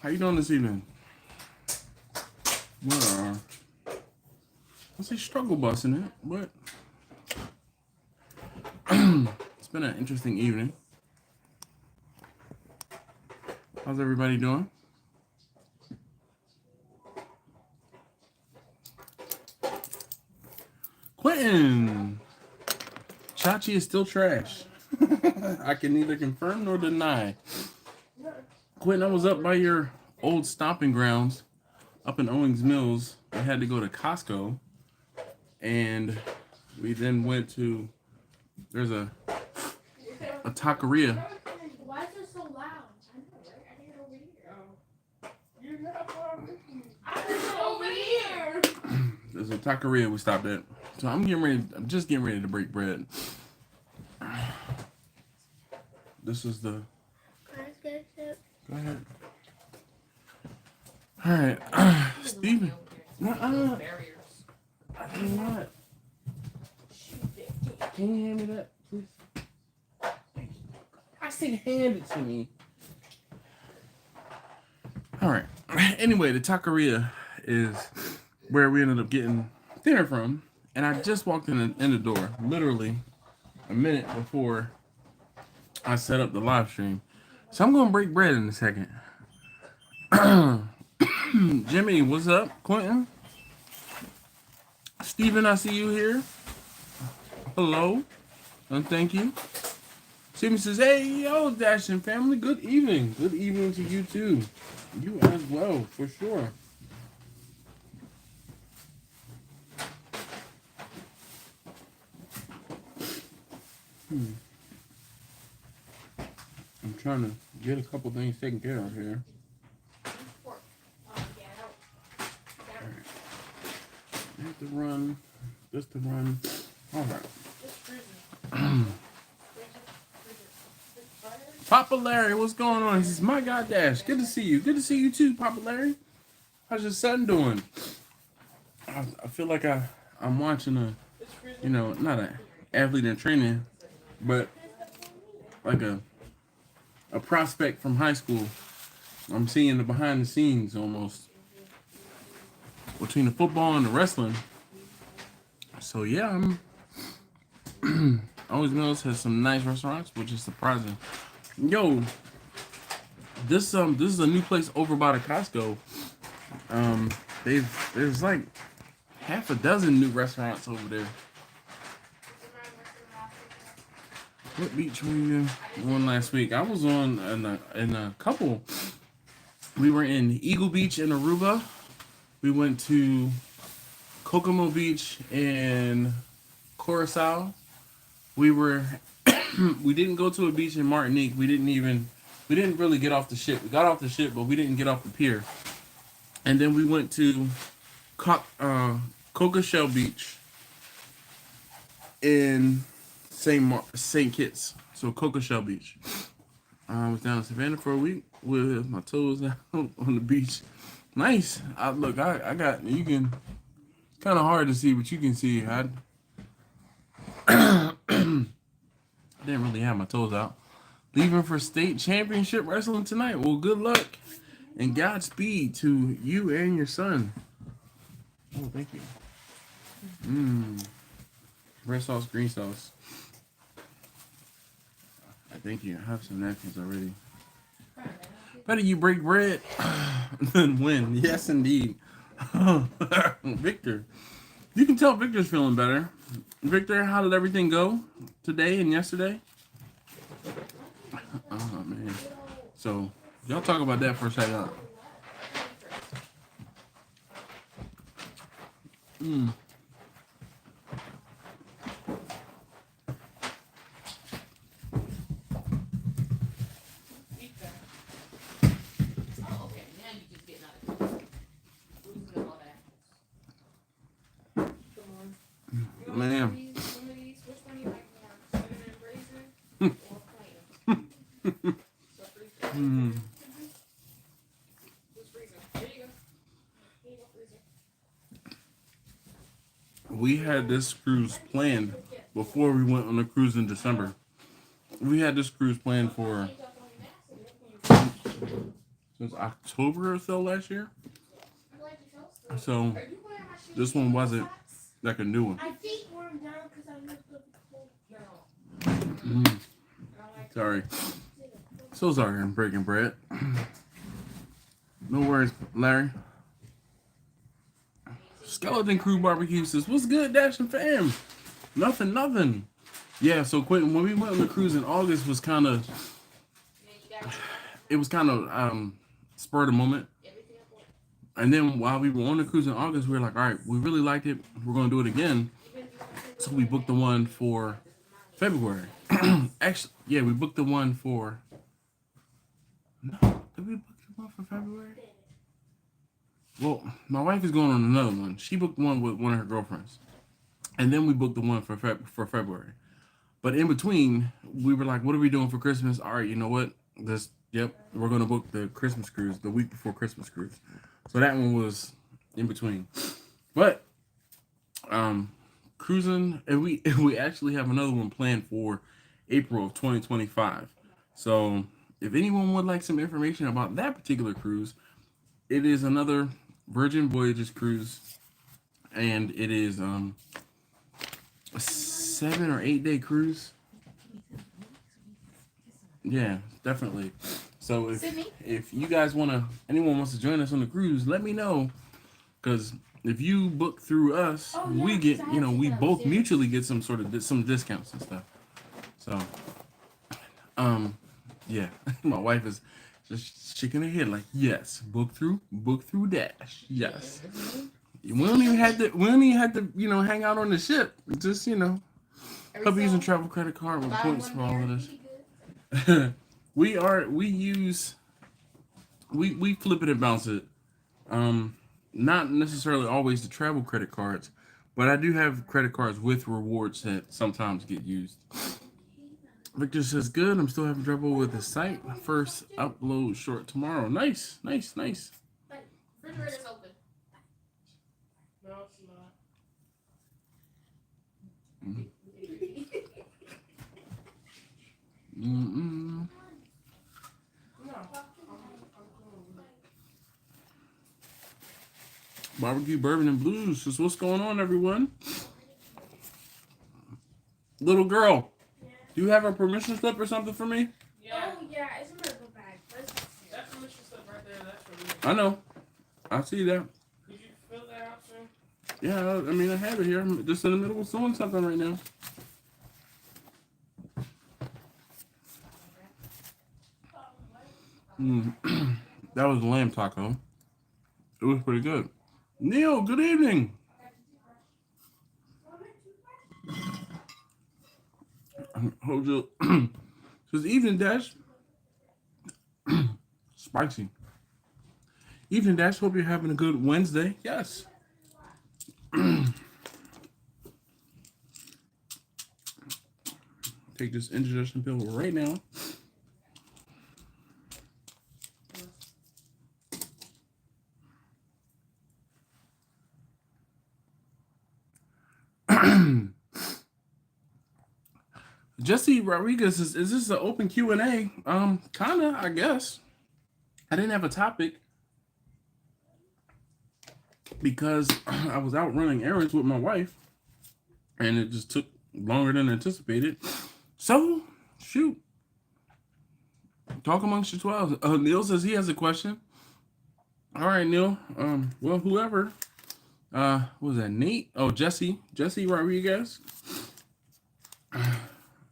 How you doing this evening? Well, I say struggle busting it, but it's been an interesting evening. How's everybody doing? Quentin! Chachi is still trash. I can neither confirm nor deny. Quentin, I was up by your old stomping grounds up in Owings Mills. I had to go to Costco. And we then went to, there's a taqueria. Why is it so loud? I know, right? I need over here. There's a taqueria we stopped at. So I'm just getting ready to break bread. This is the... Go ahead. All right. Steven. I cannot. Can you hand me that, please? I said hand it to me. All right. Anyway, the taqueria is where we ended up getting dinner from. And I just walked in the door, literally a minute before I set up the live stream. So I'm going to break bread in a second. Jimmy, what's up? Quentin? Steven, I see you here. Hello. And thank you. Steven says, hey, yo, Dashing family. Good evening. Good evening to you, too. You as well, for sure. I'm trying to get a couple things taken care of here. I have to run. Just to run. All right. Papa Larry, what's going on? This is my God Dash. Good to see you. Good to see you too, Papa Larry. How's your son doing? I feel like I'm watching a, not an athlete in training, but like a prospect from high school. I'm seeing the behind the scenes almost between the football and the wrestling. So yeah, Owings Mills has some nice restaurants, which is surprising. Yo, this is a new place over by the Costco. There's like half a dozen new restaurants over there. What beach were you on last week? I was on in a couple. We were in Eagle Beach in Aruba. We went to Kokomo Beach in Curacao. We didn't go to a beach in Martinique. We didn't really get off the ship. We got off the ship, but we didn't get off the pier. And then we went to Coca Shell Beach in St. Kitts. So Coca Shell Beach. I was down in Savannah for a week with my toes out on the beach. Nice. I got, you can, it's kind of hard to see, but you can see. I didn't really have my toes out. Leaving for state championship wrestling tonight. Well, good luck and Godspeed to you and your son. Oh, thank you. Red sauce, green sauce. Thank you. I have some napkins already. Better you break bread than win. Yes, indeed. Victor. You can tell Victor's feeling better. Victor, how did everything go today and yesterday? Oh, man. So, y'all talk about that for a second. Man. We had this cruise planned before we went on the cruise in December. We had this cruise planned for since October or so last year. So this one wasn't like a new one. I think we're down because I looked up cold now. Sorry. So sorry I'm breaking bread. No worries, Larry. Skeleton Crew Barbecue says, what's good, Dash and fam? Nothing. Yeah, so Quentin, when we went on the cruise in August was kind of, spur of the moment. And then while we were on the cruise in August, we were like, all right, we really liked it. We're going to do it again. So we booked the one for February. Actually, yeah, we booked the one for, no, did we book the one for February? Well, my wife is going on another one. She booked one with one of her girlfriends. And then we booked the one for February. But in between, we were like, what are we doing for Christmas? All right, you know what? We're going to book the Christmas cruise, the week before Christmas cruise. So that one was in between. But cruising, and we actually have another one planned for April of 2025. So if anyone would like some information about that particular cruise, it is another Virgin Voyages cruise, and it is a 7 or 8 day cruise. Yeah, definitely. So if you guys anyone wants to join us on the cruise, let me know, because if you book through us, we get, we both mutually get some discounts and stuff. So, yeah, my wife is just shaking her head like, yes, book through Dash, yes. We don't even have to, hang out on the ship. Just, help using travel credit card with points for all of this. we flip it and bounce it. Not necessarily always the travel credit cards, but I do have credit cards with rewards that sometimes get used. Victor says, good. I'm still having trouble with the site. First upload short tomorrow. Nice. Refrigerator's open. No, it's not. Barbecue Bourbon and Blues. So what's going on, everyone? Little girl, do you have a permission slip or something for me? Yeah. Oh, yeah, it's in my book bag. That permission slip right there, that's for me. I know. I see that. Did you fill that out, sir? Yeah, I mean, I have it here. I'm just in the middle of doing something right now. That was a lamb taco. It was pretty good. Neil, good evening. Hold you. Says evening, Dash. Spicy. Evening, Dash. Hope you're having a good Wednesday. Yes. Take this indigestion pill right now. Jesse Rodriguez is this an open Q&A? Kinda, I guess. I didn't have a topic because I was out running errands with my wife, and it just took longer than anticipated. So, shoot. Talk amongst your 12s. Neil says he has a question. All right, Neil. Well, whoever. What was that? Nate? Oh, Jesse Rodriguez.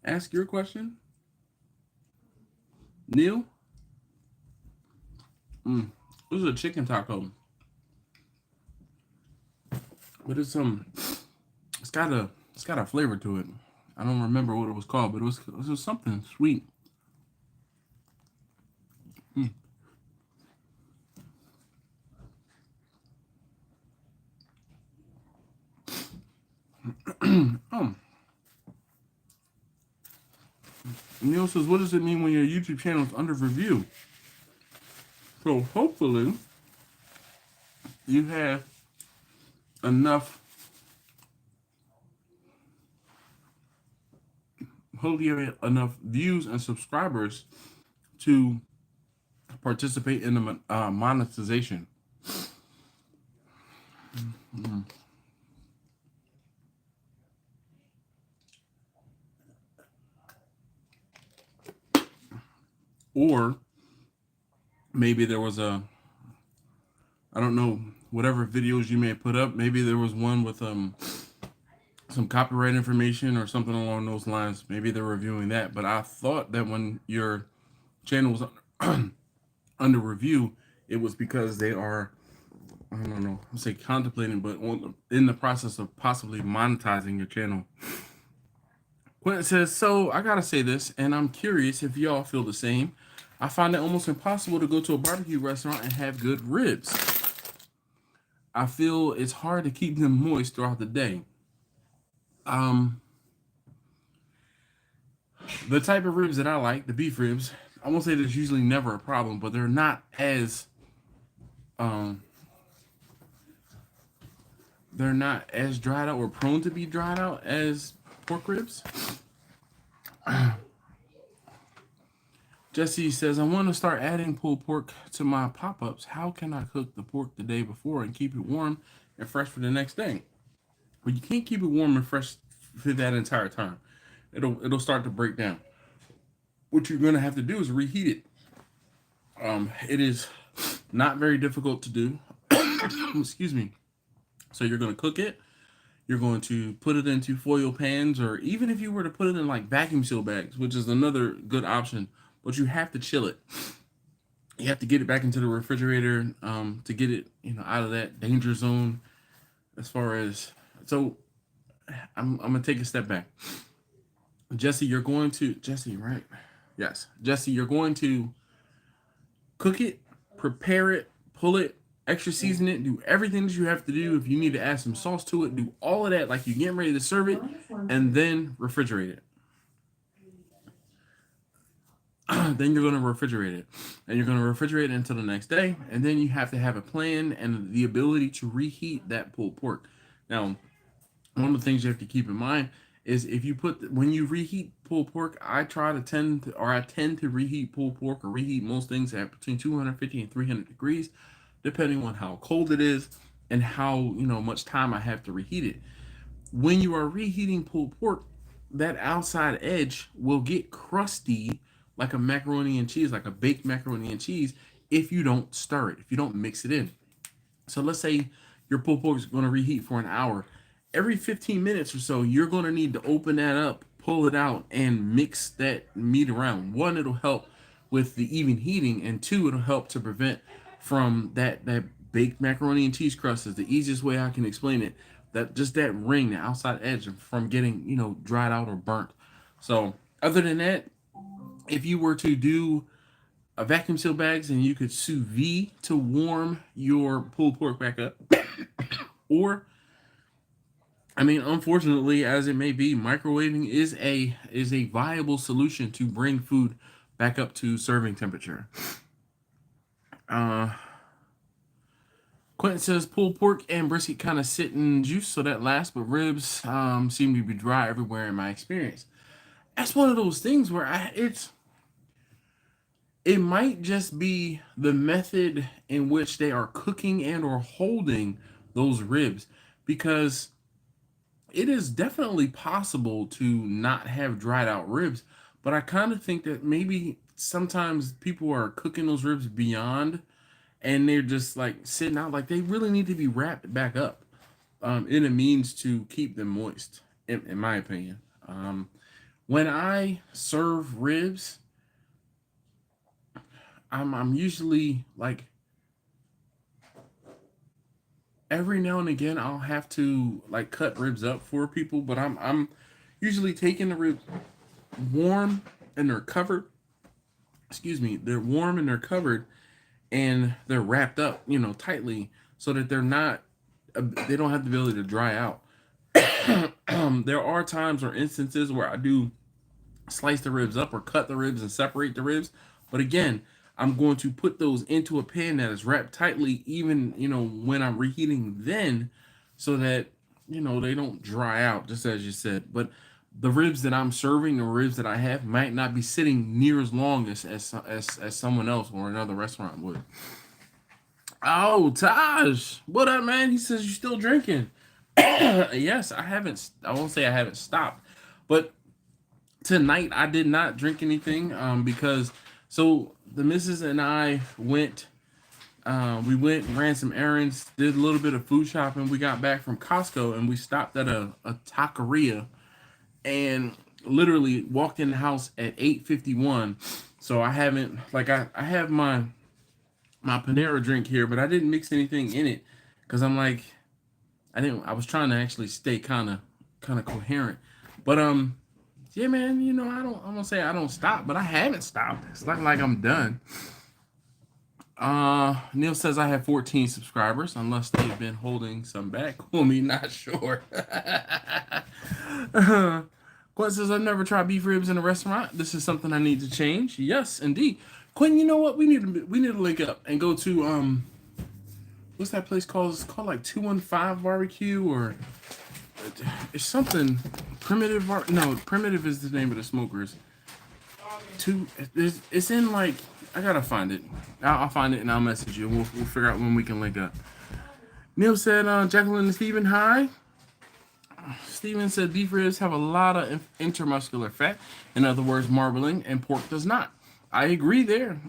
Ask your question. Neil? This is a chicken taco. But it's got a flavor to it. I don't remember what it was called, but it was something sweet. Neil says, what does it mean when your YouTube channel is under review? So hopefully you have enough views and subscribers to participate in the monetization. Or maybe there was I don't know, whatever videos you may put up, maybe there was one with some copyright information or something along those lines. Maybe they're reviewing that. But I thought that when your channel was under review, it was because they are, I don't know, I'll say contemplating, but in the process of possibly monetizing your channel. Quentin says, so I gotta say this, and I'm curious if y'all feel the same. I find it almost impossible to go to a barbecue restaurant and have good ribs. I feel it's hard to keep them moist throughout the day. The type of ribs that I like, the beef ribs, I won't say there's usually never a problem, but they're not as dried out or prone to be dried out as pork ribs. Jesse says, I want to start adding pulled pork to my pop-ups. How can I cook the pork the day before and keep it warm and fresh for the next day? Well, you can't keep it warm and fresh for that entire time. It'll start to break down. What you're going to have to do is reheat it. It is not very difficult to do. Excuse me. So you're going to cook it. You're going to put it into foil pans, or even if you were to put it in like vacuum seal bags, which is another good option, but you have to chill it. You have to get it back into the refrigerator to get it, out of that danger zone. As far as, so I'm gonna take a step back. Jesse, you're going to right? Yes, Jesse, you're going to cook it, prepare it, pull it, extra season it, do everything that you have to do. If you need to add some sauce to it, do all of that like you're getting ready to serve it, and then refrigerate it. Then you're going to refrigerate it, and you're going to refrigerate it until the next day, and then you have to have a plan and the ability to reheat that pulled pork. Now, one of the things you have to keep in mind is if you when you reheat pulled pork, I tend to reheat pulled pork or reheat most things at between 250 and 300 degrees, depending on how cold it is and how much time I have to reheat it. When you are reheating pulled pork, that outside edge will get crusty like a macaroni and cheese, like a baked macaroni and cheese, if you don't stir it, if you don't mix it in. So let's say your pulled pork is going to reheat for an hour. Every 15 minutes or so, you're going to need to open that up, pull it out, and mix that meat around. One, it'll help with the even heating, and two, it'll help to prevent from that baked macaroni and cheese crust is the easiest way I can explain it. That ring, the outside edge, from getting dried out or burnt. So other than that, if you were to do a vacuum seal bags and you could sous vide to warm your pulled pork back up, or unfortunately, as it may be, microwaving is a viable solution to bring food back up to serving temperature. Quentin says pulled pork and brisket kind of sit in juice, so that lasts, but ribs seem to be dry everywhere in my experience. That's one of those things where it might just be the method in which they are cooking and or holding those ribs, because it is definitely possible to not have dried out ribs, but I kind of think that maybe sometimes people are cooking those ribs beyond, and they're just like sitting out, like they really need to be wrapped back up in a means to keep them moist, in my opinion. When I serve ribs, I'm usually like, every now and again I'll have to like cut ribs up for people, but I'm usually taking the ribs warm and they're covered. Excuse me, they're warm and they're covered and they're wrapped up, tightly, so that they don't have the ability to dry out. There are times or instances where I do slice the ribs up or cut the ribs and separate the ribs, but again, I'm going to put those into a pan that is wrapped tightly, even, when I'm reheating then, so that, they don't dry out, just as you said. But the ribs that I'm serving, the ribs that I have, might not be sitting near as long as someone else or another restaurant would. Oh, Taj, what up, man? He says you still drinking. Yes, I haven't. I won't say I haven't stopped, but tonight I did not drink anything because so the missus and I went. We went and ran some errands, did a little bit of food shopping. We got back from Costco and we stopped at a taqueria and literally walked in the house at 8:51. So I haven't like I have my Panera drink here, but I didn't mix anything in it because I'm like I was trying to actually stay kind of coherent. But yeah, man, you know, I'm gonna say I don't stop, but I haven't stopped. It's not like I'm done. Neil says I have 14 subscribers, unless they've been holding some back. Me, not sure. Quinn says I've never tried beef ribs in a restaurant. This is something I need to change. Yes, indeed. Quinn, you know what? We need to link up and go to what's that place called? It's called like 215 Barbecue or it's something primitive. No, primitive is the name of the smokers. It's in like I gotta find it. I'll find it and I'll message you. We'll figure out when we can link up. Neil said, Jacqueline and Steven, hi. Steven said beef ribs have a lot of intermuscular fat. In other words, marbling, and pork does not. I agree there.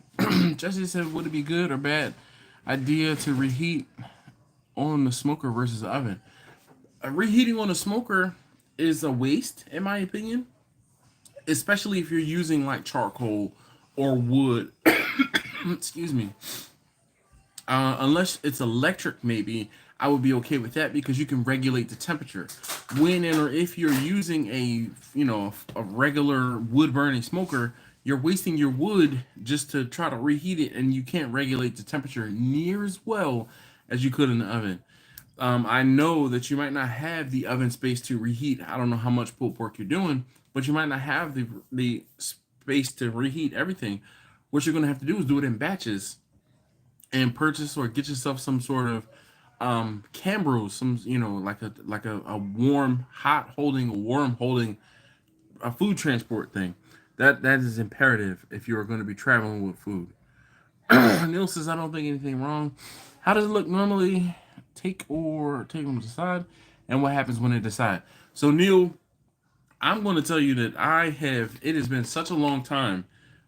Jesse said, would it be good or bad idea to reheat on the smoker versus the oven? Reheating on a smoker is a waste, in my opinion. Especially if you're using like charcoal or wood. Excuse me. Unless it's electric, maybe I would be okay with that because you can regulate the temperature. When and or if you're using a regular wood burning smoker, you're wasting your wood just to try to reheat it, and you can't regulate the temperature near as well as you could in the oven. I know that you might not have the oven space to reheat. I don't know how much pulled pork you're doing, but you might not have the space to reheat everything. What you're going to have to do is do it in batches and purchase or get yourself some sort of Cambro, like a warm, hot holding, warm holding a food transport thing. That is imperative if you're going to be traveling with food. Neil says, I don't think anything wrong. How does it look normally? Take them to the side, and what happens when they decide? So Neil, I'm going to tell you that it has been such a long time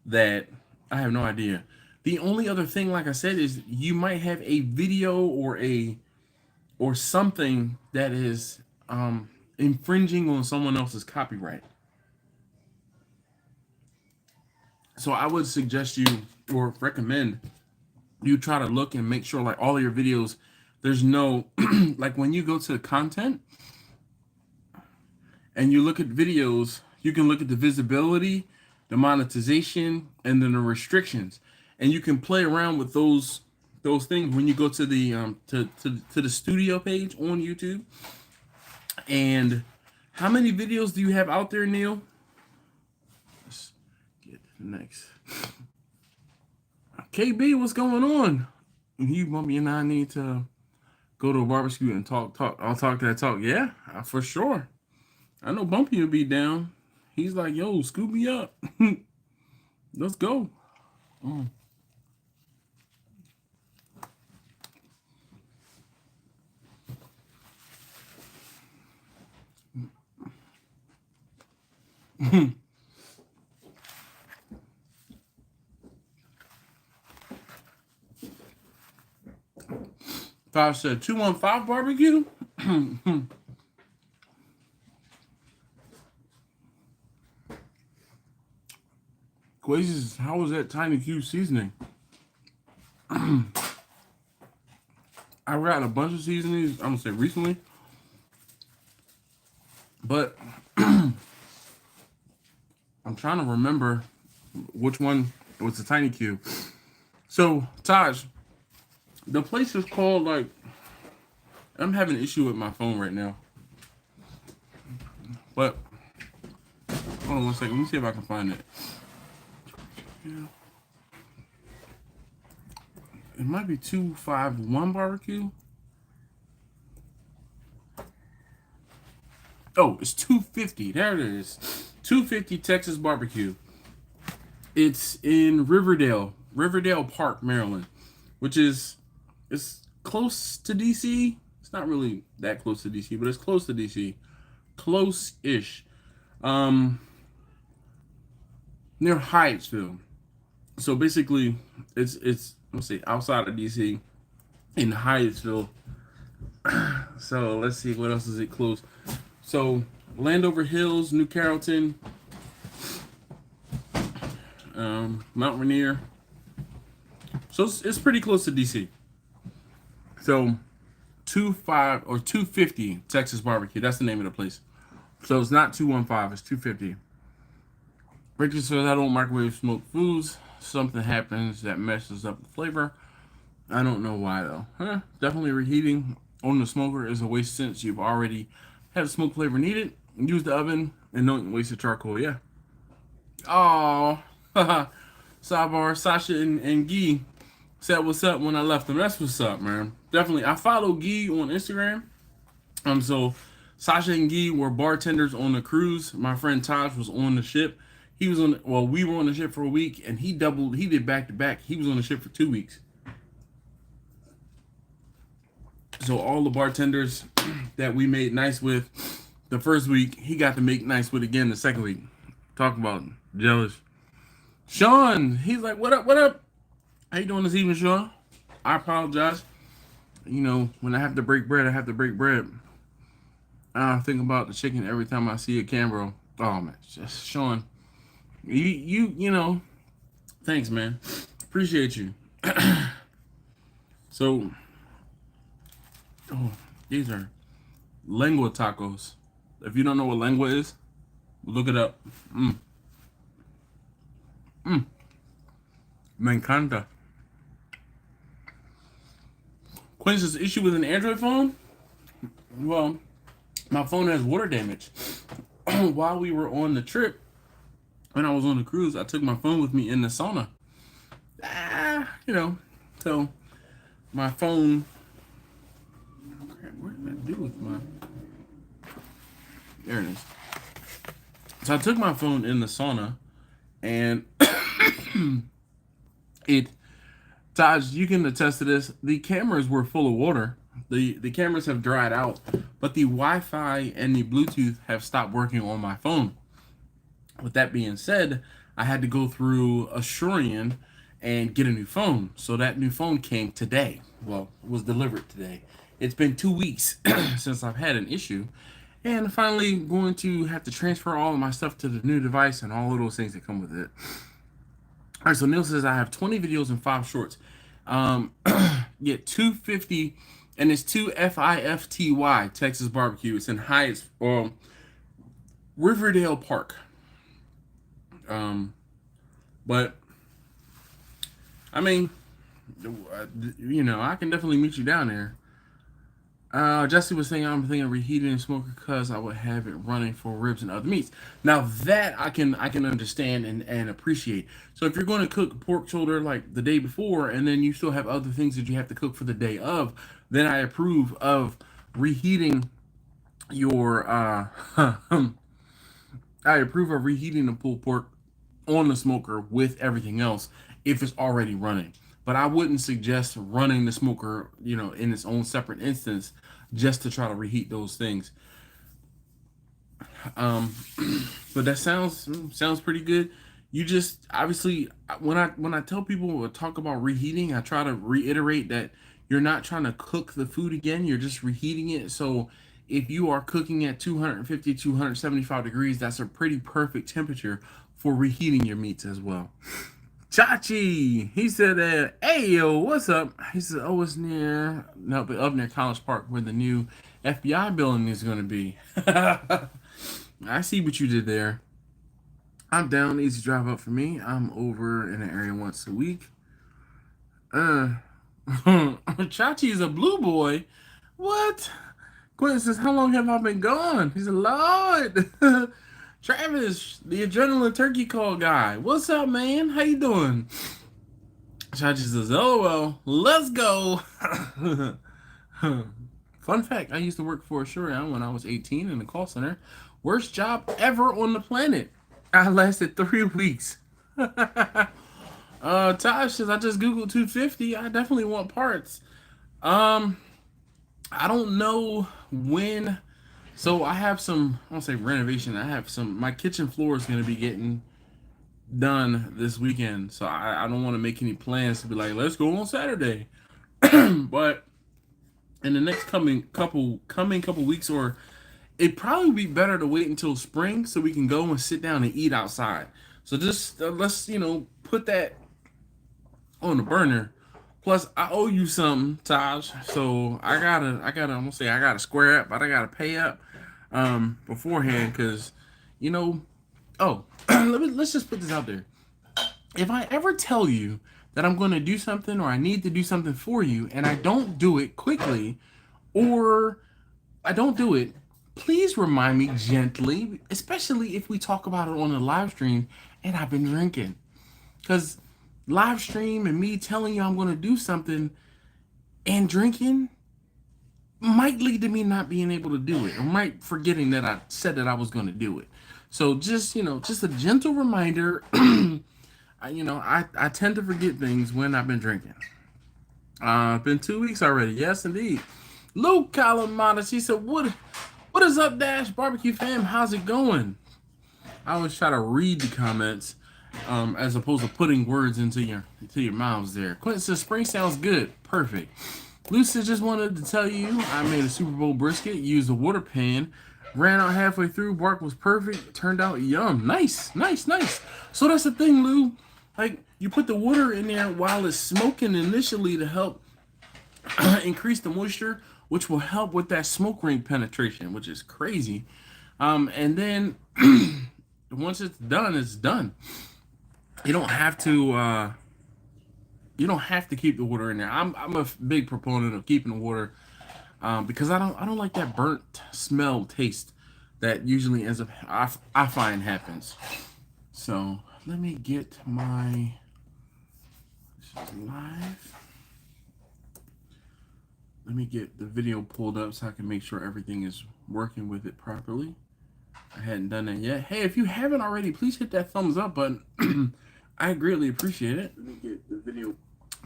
that I have no idea. The only other thing, like I said, is you might have a video or something that is infringing on someone else's copyright. So I would suggest you or recommend you try to look and make sure like all of your videos, there's no like when you go to content and you look at videos, you can look at the visibility, the monetization, and then the restrictions, and you can play around with those things when you go to the to the studio page on YouTube. And how many videos do you have out there, Neil? Let's get to the next. KB, what's going on? You, Bumpy, and I need to go to a barbecue and talk. I'll talk that talk. Yeah, for sure. I know Bumpy will be down. He's like, yo, scoop me up. Let's go. Oh. Five said 215 barbecue. Quazies, how was that Tiny Q seasoning? I got a bunch of seasonings, I'm gonna say recently, but I'm trying to remember which one was the Tiny Q. So, Taj, the place is called like, I'm having an issue with my phone right now, but hold on one second, let me see if I can find it. Yeah. It might be 251 barbecue. Oh, it's $2.50. There it is. $2.50 Texas barbecue. It's in Riverdale Park, Maryland, which is it's close to DC. It's not really that close to DC, but it's close to DC. Close-ish. Near Hyattsville. So basically, it's let's see, outside of DC, in Hyattsville. So let's see, what else is it close? So Landover Hills, New Carrollton, Mount Rainier. So it's pretty close to DC. So $2.50 Texas barbecue. That's the name of the place. So it's not 215, it's 250. Rachel says, I don't microwave smoked foods. Something happens that messes up the flavor. I don't know why though. Definitely reheating on the smoker is a waste since you've already had the smoke flavor needed. Use the oven and don't waste the charcoal. Yeah. Oh, sidebar. Sasha and Guy said what's up when I left them. That's what's up, man. Definitely. I follow Guy on Instagram. So Sasha and Guy were bartenders on the cruise. My friend Taj was on the ship. He was on. Well, we were on the ship for a week, and he did back to back. He was on the ship for 2 weeks. So all the bartenders that we made nice with the first week, he got to make nice with again the second week. Talk about jealous. Sean, he's like, what up, what up? How you doing this evening, Sean? I apologize. You know, when I have to break bread, I have to break bread. I think about the chicken every time I see a Cambro. Oh, man, just Sean. You know, thanks, man. Appreciate you. So, oh, these are lengua tacos. If you don't know what lengua is, look it up. Me encanta. Quincy's issue with an Android phone? Well, my phone has water damage. While we were on the trip, when I was on the cruise, I took my phone with me in the sauna. You know, so my phone. What did I do with my? There it is. So I took my phone in the sauna, and Taj, you can attest to this. The cameras were full of water. The cameras have dried out, but the Wi-Fi and the Bluetooth have stopped working on my phone. With that being said, I had to go through Assurian and get a new phone. So that new phone came today. Well, it was delivered today. It's been 2 weeks since I've had an issue. And finally going to have to transfer all of my stuff to the new device and all of those things that come with it. All right, so Neil says I have 20 videos and 5 shorts. Yeah, 250, and it's 2FIFTY, Texas barbecue. It's in Hyatt, Riverdale Park. But I mean, you know, I can definitely meet you down there. Jesse was saying I'm thinking of reheating the smoker because I would have it running for ribs and other meats. Now that I can understand and appreciate. So if you're going to cook pork shoulder like the day before, and then you still have other things that you have to cook for the day of, then I approve of reheating your I approve of reheating the pulled pork on the smoker with everything else if it's already running. But I wouldn't suggest running the smoker, you know, in its own separate instance just to try to reheat those things. But that sounds pretty good. You just obviously when I tell people talk about reheating, I try to reiterate that you're not trying to cook the food again. You're just reheating it. So if you are cooking at 250, 275 degrees, that's a pretty perfect temperature for reheating your meats as well. Chachi, he said that, hey, yo, what's up? He said, oh, it's up near College Park where the new FBI building is going to be. I see what you did there. I'm down, easy drive up for me. I'm over in the area once a week. Chachi is a blue boy. What? Quentin says, how long have I been gone? He said, Lord. Travis, the adrenaline turkey call guy. What's up, man? How you doing? Chachi says, oh, well, let's go. Fun fact, I used to work for Asurion when I was 18 in the call center. Worst job ever on the planet. I lasted 3 weeks. Tosh says, I just Googled 250. I definitely want parts. I don't know when. So I have some, I won't say renovation. I have some, my kitchen floor is going to be getting done this weekend. So I don't want to make any plans to be like, let's go on Saturday. But in the next coming couple weeks, or it'd probably be better to wait until spring so we can go and sit down and eat outside. So just let's, put that on the burner. Plus, I owe you something, Taj. So I gotta, I'm gonna say I gotta square up, but I gotta pay up beforehand, because, oh, let's just put this out there. If I ever tell you that I'm gonna do something, or I need to do something for you, and I don't do it quickly, or I don't do it, please remind me gently, especially if we talk about it on the live stream and I've been drinking. Because live stream and me telling you I'm going to do something and drinking might lead to me not being able to do it, or might forgetting that I said that I was going to do it. So just, just a gentle reminder. I tend to forget things when I've been drinking. It's been 2 weeks already. Yes, indeed. Luke Calamata, she said, what is up, Dash Barbecue fam? How's it going? I always try to read the comments as opposed to putting words into your mouths there. Quentin says, spring sounds good. Perfect. Lucy just wanted to tell you I made a Super Bowl brisket, used a water pan, ran out halfway through, bark was perfect, turned out yum. Nice. So that's the thing, Lou. Like, you put the water in there while it's smoking initially to help increase the moisture, which will help with that smoke ring penetration, which is crazy. And then once it's done, it's done. You don't have to keep the water in there. I'm a big proponent of keeping the water because I don't like that burnt smell taste that usually ends up I find happens. So let me get my live. Let me get the video pulled up so I can make sure everything is working with it properly. I hadn't done that yet. Hey, if you haven't already, please hit that thumbs up button. I greatly appreciate it. Let me get the video.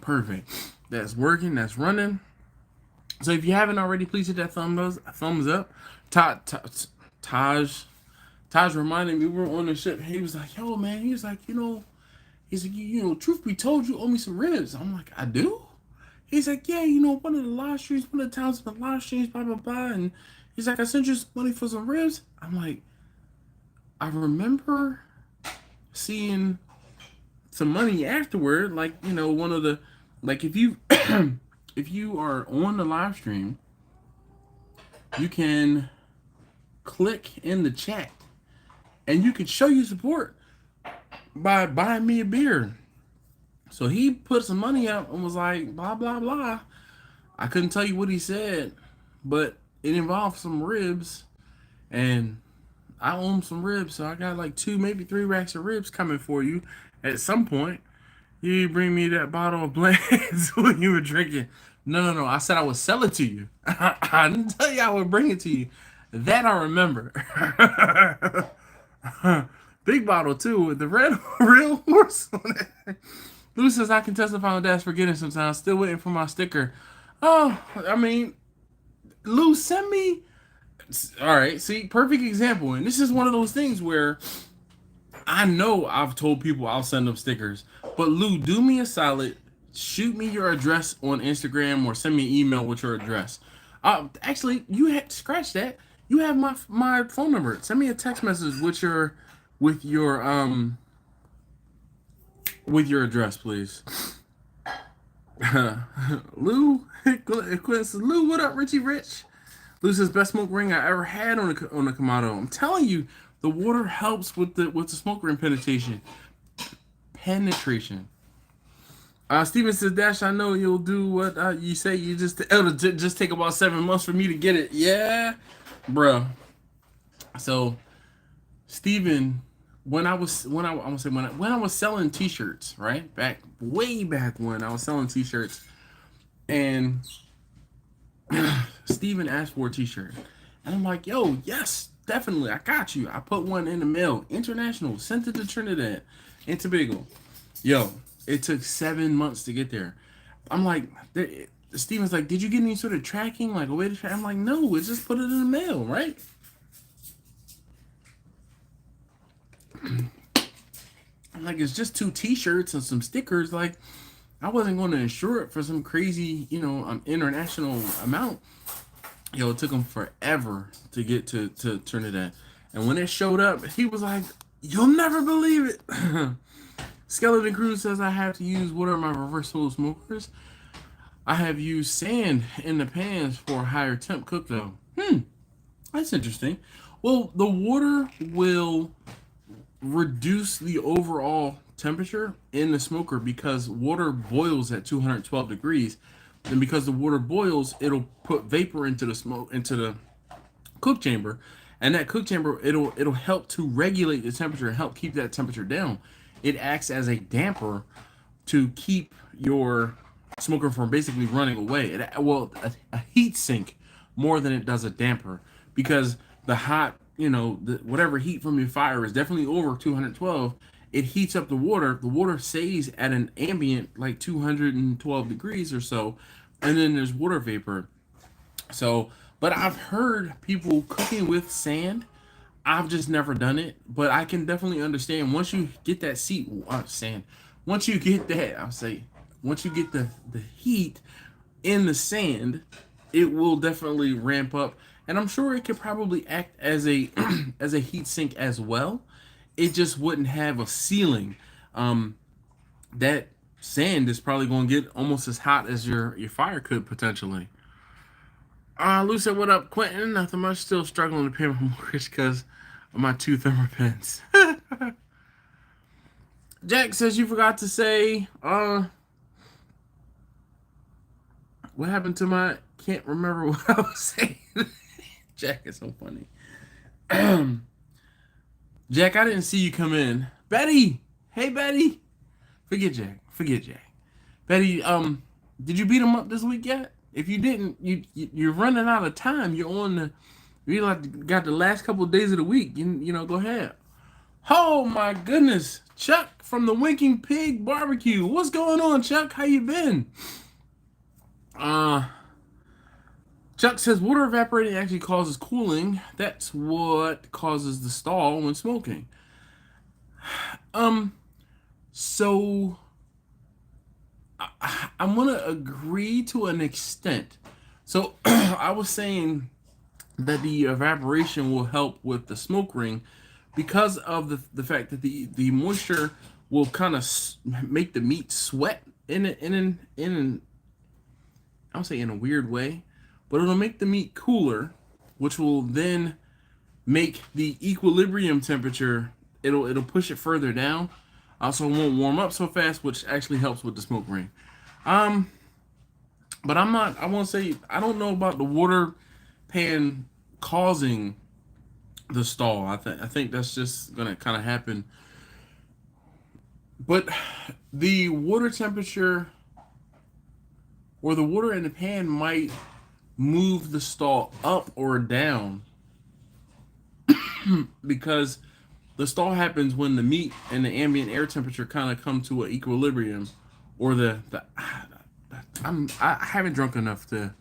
Perfect. That's working. That's running. So if you haven't already, please hit that thumbs up. Taj reminded me we were on the ship. He was like, yo, man. He was like, truth be told, you owe me some ribs. I'm like, I do? He's like, yeah, one of the live streams, one of the times in the live streams, blah, blah, blah. And he's like, I sent you some money for some ribs. I'm like, I remember seeing some money afterward. Like, one of the, like, if you, if you are on the live stream, you can click in the chat and you can show your support by buying me a beer. So he put some money up and was like, blah, blah, blah. I couldn't tell you what he said, but it involved some ribs, and I owe him some ribs. So I got like 2, maybe 3 racks of ribs coming for you at some point. You bring me that bottle of Blands when you were drinking. No. I said I would sell it to you. I didn't tell you I would bring it to you. That I remember. Big bottle too, with the red real horse on it. Lou says, I can testify on Dash forgetting sometimes. Still waiting for my sticker. Oh, I mean, Lou, send me. All right, see, perfect example. And this is one of those things where I know I've told people I'll send them stickers. But Lou, do me a solid. Shoot me your address on Instagram or send me an email with your address. Actually, you had scratch that. You have my phone number. Send me a text message with your address, please. Lou, Quinn says, Lou, what up, Richie Rich? Lou says, best smoke ring I ever had on a Kamado. I'm telling you, the water helps with the smoke ring penetration. Steven says, Dash, I know you'll do what you say. It'll just take about 7 months for me to get it. Yeah, bro. So, Steven, when I was selling t-shirts, right? Way back when I was selling t-shirts, and Steven asked for a t-shirt. And I'm like, yo, yes, definitely, I got you. I put one in the mail, international, sent it to Trinidad and Tobago. Yo, it took 7 months to get there. I'm like, Steven's like, did you get any sort of tracking, like a way to track? I'm like, no, it's just put it in the mail, right? I'm like, it's just 2 t-shirts and some stickers. Like, I wasn't going to insure it for some crazy, international amount. Yo, it took him forever to get to Trinidad. And when it showed up, he was like, you'll never believe it. Skeleton Crew says I have to use water in my reversible smokers. I have used sand in the pans for higher temp cook though. That's interesting. Well, the water will reduce the overall temperature in the smoker because water boils at 212 degrees. And because the water boils, it'll put vapor into the smoke, into the cook chamber. And that cook chamber, it'll help to regulate the temperature and help keep that temperature down. It acts as a damper to keep your smoker from basically running away. A heat sink more than it does a damper, because the hot, whatever heat from your fire is definitely over 212. It heats up the water. The water stays at an ambient like 212 degrees or so, and then there's water vapor. So, but I've heard people cooking with sand. I've just never done it, but I can definitely understand once you get that sand. Once you get that, once you get the heat in the sand, it will definitely ramp up, and I'm sure it could probably act as a as a heat sink as well. It just wouldn't have a ceiling. That sand is probably going to get almost as hot as your fire could potentially. Lou said, what up, Quentin? Nothing much. Still struggling to pay my mortgage because of my 2 thermopens. Jack says you forgot to say, what happened to my, can't remember what I was saying. Jack is so funny. Jack, I didn't see you come in. Betty! Hey, Betty! Forget Jack. Betty, did you beat him up this week yet? If you didn't, you're running out of time. You got the last couple of days of the week. Go ahead. Oh my goodness, Chuck from the Winking Pig Barbecue. What's going on, Chuck? How you been? Chuck says water evaporating actually causes cooling. That's what causes the stall when smoking. So I'm gonna agree to an extent. So I was saying that the evaporation will help with the smoke ring because of the fact that the moisture will kind of make the meat sweat in I'll say in a weird way, but it'll make the meat cooler, which will then make the equilibrium temperature. It'll push it further down. Also, it won't warm up so fast, which actually helps with the smoke ring. But I won't say, I don't know about the water pan causing the stall. I think that's just gonna kind of happen. But the water temperature or the water in the pan might move the stall up or down because the stall happens when the meat and the ambient air temperature kind of come to an equilibrium, or I haven't drunk enough to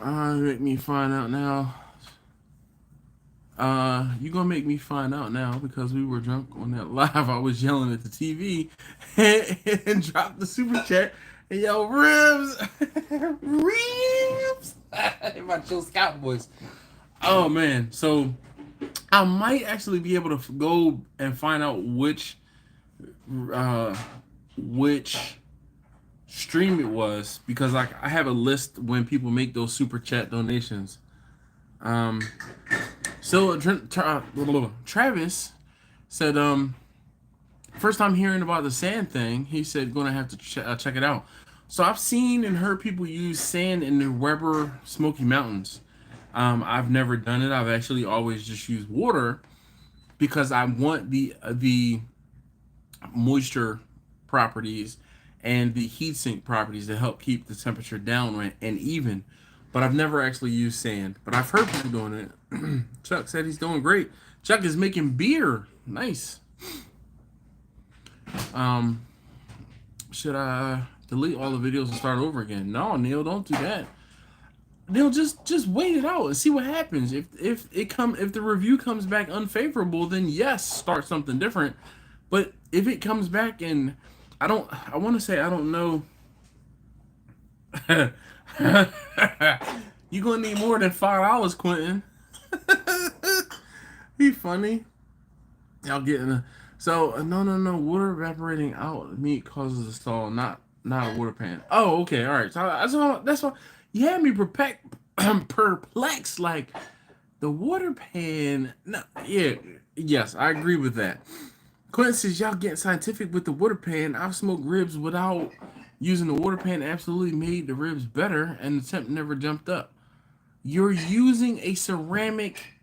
make me find out now. You gonna make me find out now because we were drunk on that live. I was yelling at the TV and dropped the super chat and yelled ribs, ribs. My Chill Scout voice. Oh man, so I might actually be able to go and find out which stream it was, because I have a list when people make those super chat donations. So Travis said, first time hearing about the sand thing. He said gonna have to check it out. So I've seen and heard people use sand in the Weber Smoky Mountains. I've never done it. I've actually always just used water because I want the moisture properties and the heat sink properties to help keep the temperature down and even. but I've never actually used sand. But I've heard people doing it. Chuck said he's doing great. Chuck is making beer. Nice. Should I delete all the videos and start over again? No, Neil, don't do that. Neil, just wait it out and see what happens. If the review comes back unfavorable, then yes, start something different. But if it comes back and I want to say I don't know. You gonna need more than $5, Quentin. Be funny. Y'all getting a no. Water evaporating out meat causes a stall, not a water pan. Oh, okay, all right. So that's why you had me perplexed. Like the water pan. No, yeah, yes, I agree with that. Quentin says y'all getting scientific with the water pan. I've smoked ribs without using the water pan. Absolutely made the ribs better, and the temp never jumped up. You're using a ceramic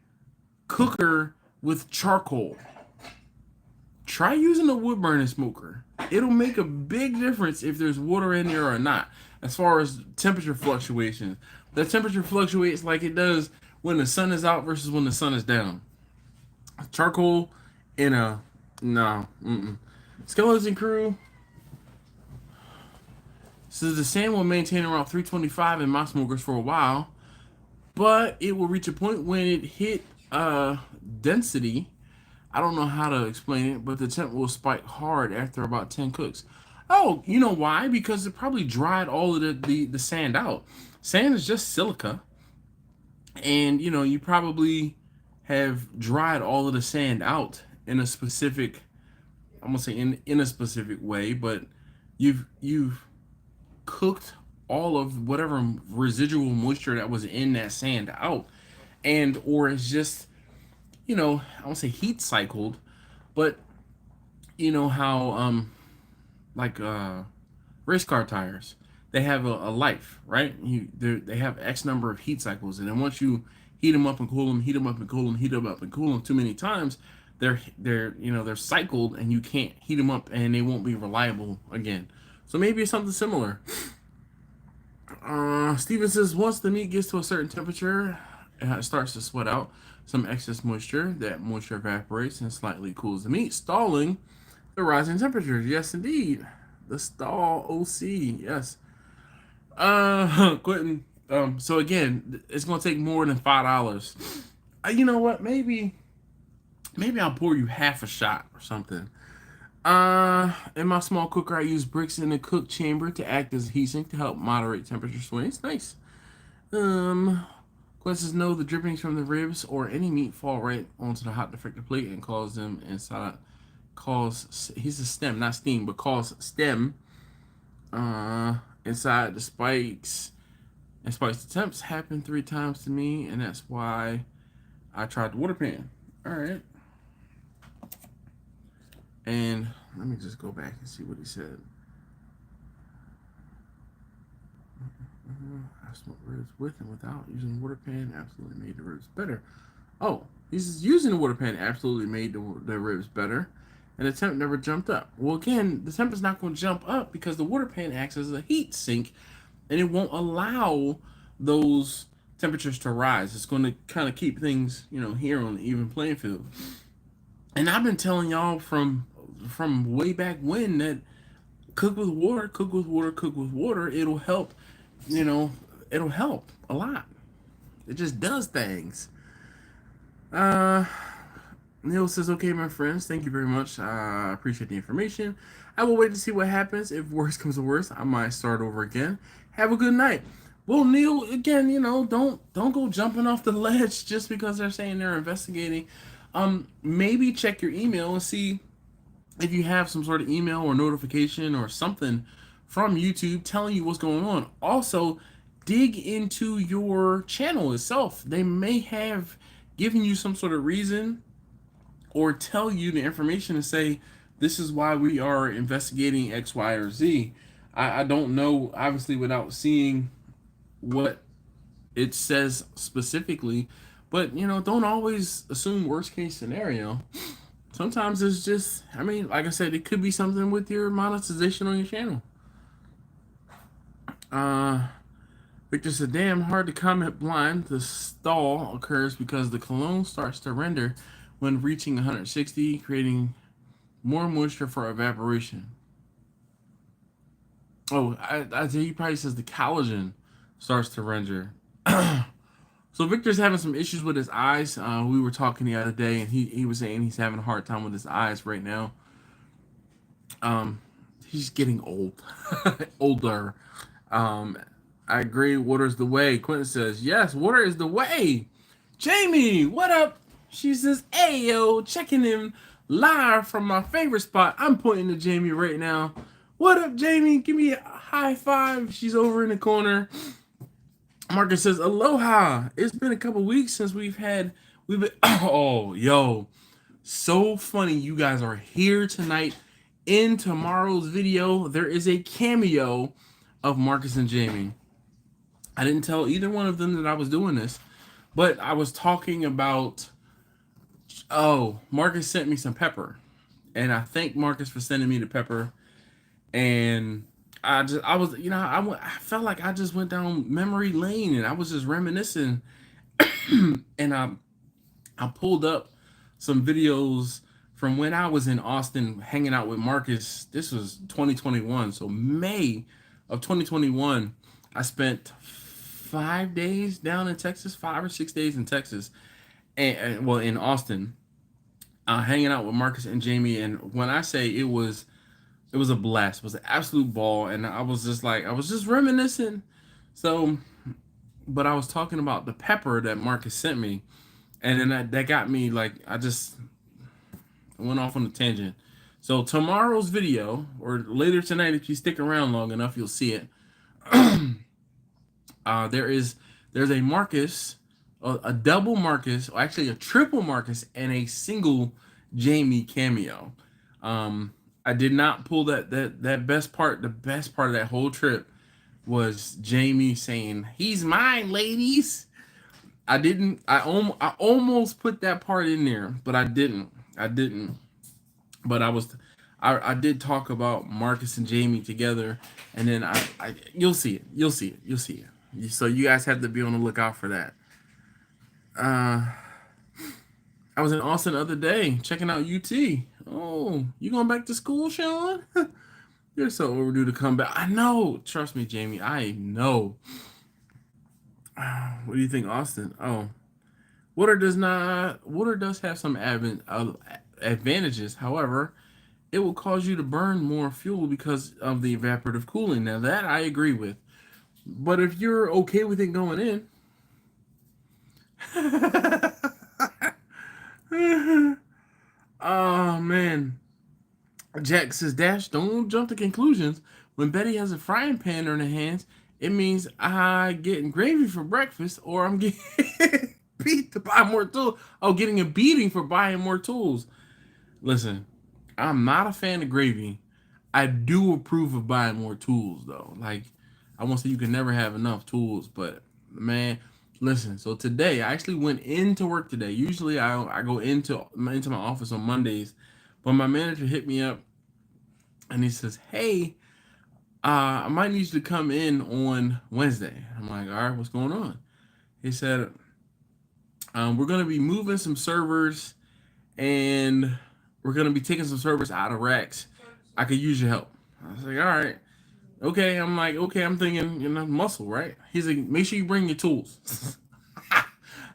cooker with charcoal. Try using a wood burning smoker. It'll make a big difference if there's water in there or not. As far as temperature fluctuations, the temperature fluctuates like it does when the sun is out versus when the sun is down. Charcoal in a no. Skeleton crew. Says the sand will maintain around 325 in my smokers for a while, but it will reach a point when it hit density. I don't know how to explain it, but the temp will spike hard after about 10 cooks. Oh, you know why? Because it probably dried all of the sand out. Sand is just silica. And, you probably have dried all of the sand out in a specific, I'm going to say in a specific way, but you've cooked all of whatever residual moisture that was in that sand out. Or it's just, I won't say heat cycled, but how race car tires, they have a life, right? They have X number of heat cycles, and then once you heat them up and cool them, heat them up and cool them, heat them up and cool them too many times, they're cycled, and you can't heat them up, and they won't be reliable again. So maybe it's something similar. Steven says once the meat gets to a certain temperature, it starts to sweat out some excess moisture. That moisture evaporates and slightly cools the meat, stalling the rising temperatures. Yes, indeed. The stall OC. Yes. Quentin. So again, it's gonna take more than $5. You know what? Maybe I'll pour you half a shot or something. In my small cooker, I use bricks in the cook chamber to act as a heat sink to help moderate temperature swings. Nice. Quinn says no, the drippings from the ribs or any meat fall right onto the hot defector plate and cause them inside. He's a stem, not steam, but cause stem inside the spikes. And spikes the temps happened 3 times to me, and that's why I tried the water pan. All right. And let me just go back and see what he said. I smoked ribs with and without using the water pan. Absolutely made the ribs better. Oh, he's using the water pan. Absolutely made the ribs better. And the temp never jumped up. Well, again, the temp is not going to jump up because the water pan acts as a heat sink, and it won't allow those temperatures to rise. It's going to kind of keep things, here on the even playing field. And I've been telling y'all from way back when that cook with water, cook with water, cook with water. It'll help, it'll help a lot. It just does things. Neil says, okay, my friends, thank you very much. I appreciate the information. I will wait to see what happens. If worse comes to worse, I might start over again. Have a good night. Well, Neil, again, don't go jumping off the ledge just because they're saying they're investigating. Maybe check your email and see if you have some sort of email or notification or something from YouTube telling you what's going on. Also, dig into your channel itself. They may have given you some sort of reason or tell you the information and say, this is why we are investigating X, Y, or Z. I don't know, obviously, without seeing what it says specifically, but, don't always assume worst case scenario. Sometimes it's just, like I said, it could be something with your monetization on your channel. Victor said, damn hard to comment blind. The stall occurs because the cologne starts to render when reaching 160, creating more moisture for evaporation. Oh, I think he probably says the collagen starts to render. So Victor's having some issues with his eyes. We were talking the other day, and he was saying he's having a hard time with his eyes right now. He's getting old, older. I agree. Water's the way. Quentin says, yes, water is the way. Jamie, what up? She says, hey, yo, checking in live from my favorite spot. I'm pointing to Jamie right now. What up, Jamie? Give me a high five. She's over in the corner. Marcus says, aloha. It's been a couple weeks since we've been, oh, yo. So funny you guys are here tonight. In tomorrow's video, there is a cameo of Marcus and Jamie. I didn't tell either one of them that I was doing this, but I was talking about, Marcus sent me some pepper, and I thank Marcus for sending me the pepper, and I felt like I just went down memory lane, and I was just reminiscing, and I pulled up some videos from when I was in Austin hanging out with Marcus. This was 2021, so May of 2021, I spent 5 days down in Texas, 5 or 6 days in Texas, and well, in Austin, hanging out with Marcus and Jamie. And when I say it was a blast, it was an absolute ball, and I was just reminiscing. So, but I was talking about the pepper that Marcus sent me, and then that got me like I went off on a tangent. So tomorrow's video, or later tonight, if you stick around long enough, you'll see it. There's a Marcus, a double Marcus, or actually a triple Marcus, and a single Jamie cameo. I did not pull that best part. The best part of that whole trip was Jamie saying, "He's mine, ladies." I didn't. I almost put that part in there, but I didn't. But I did talk about Marcus and Jamie together, and then you'll see it. So you guys have to be on the lookout for that. I was in Austin the other day checking out UT. Oh, you going back to school, Sean? You're so overdue to come back. I know. Trust me, Jamie. I know. What do you think, Austin? Oh, water does have some advantages. However, it will cause you to burn more fuel because of the evaporative cooling. Now that I agree with. But if you're okay with it going in, oh man. Jack says, Dash, don't jump to conclusions. When Betty has a frying pan in her hands, it means I getting gravy for breakfast, or I'm getting beat to buy more tools. Oh, getting a beating for buying more tools. Listen, I'm not a fan of gravy. I do approve of buying more tools, though. Like, I won't say you can never have enough tools, but man, listen. So today, I actually went into work today. Usually, I go into my office on Mondays, but my manager hit me up, and he says, "Hey, I might need you to come in on Wednesday." I'm like, "All right, what's going on?" He said, "We're gonna be moving some servers, and we're gonna be taking some servers out of racks. I could use your help." I was like, "All right." Okay, I'm like, okay, I'm thinking, muscle, right? He's like, make sure you bring your tools.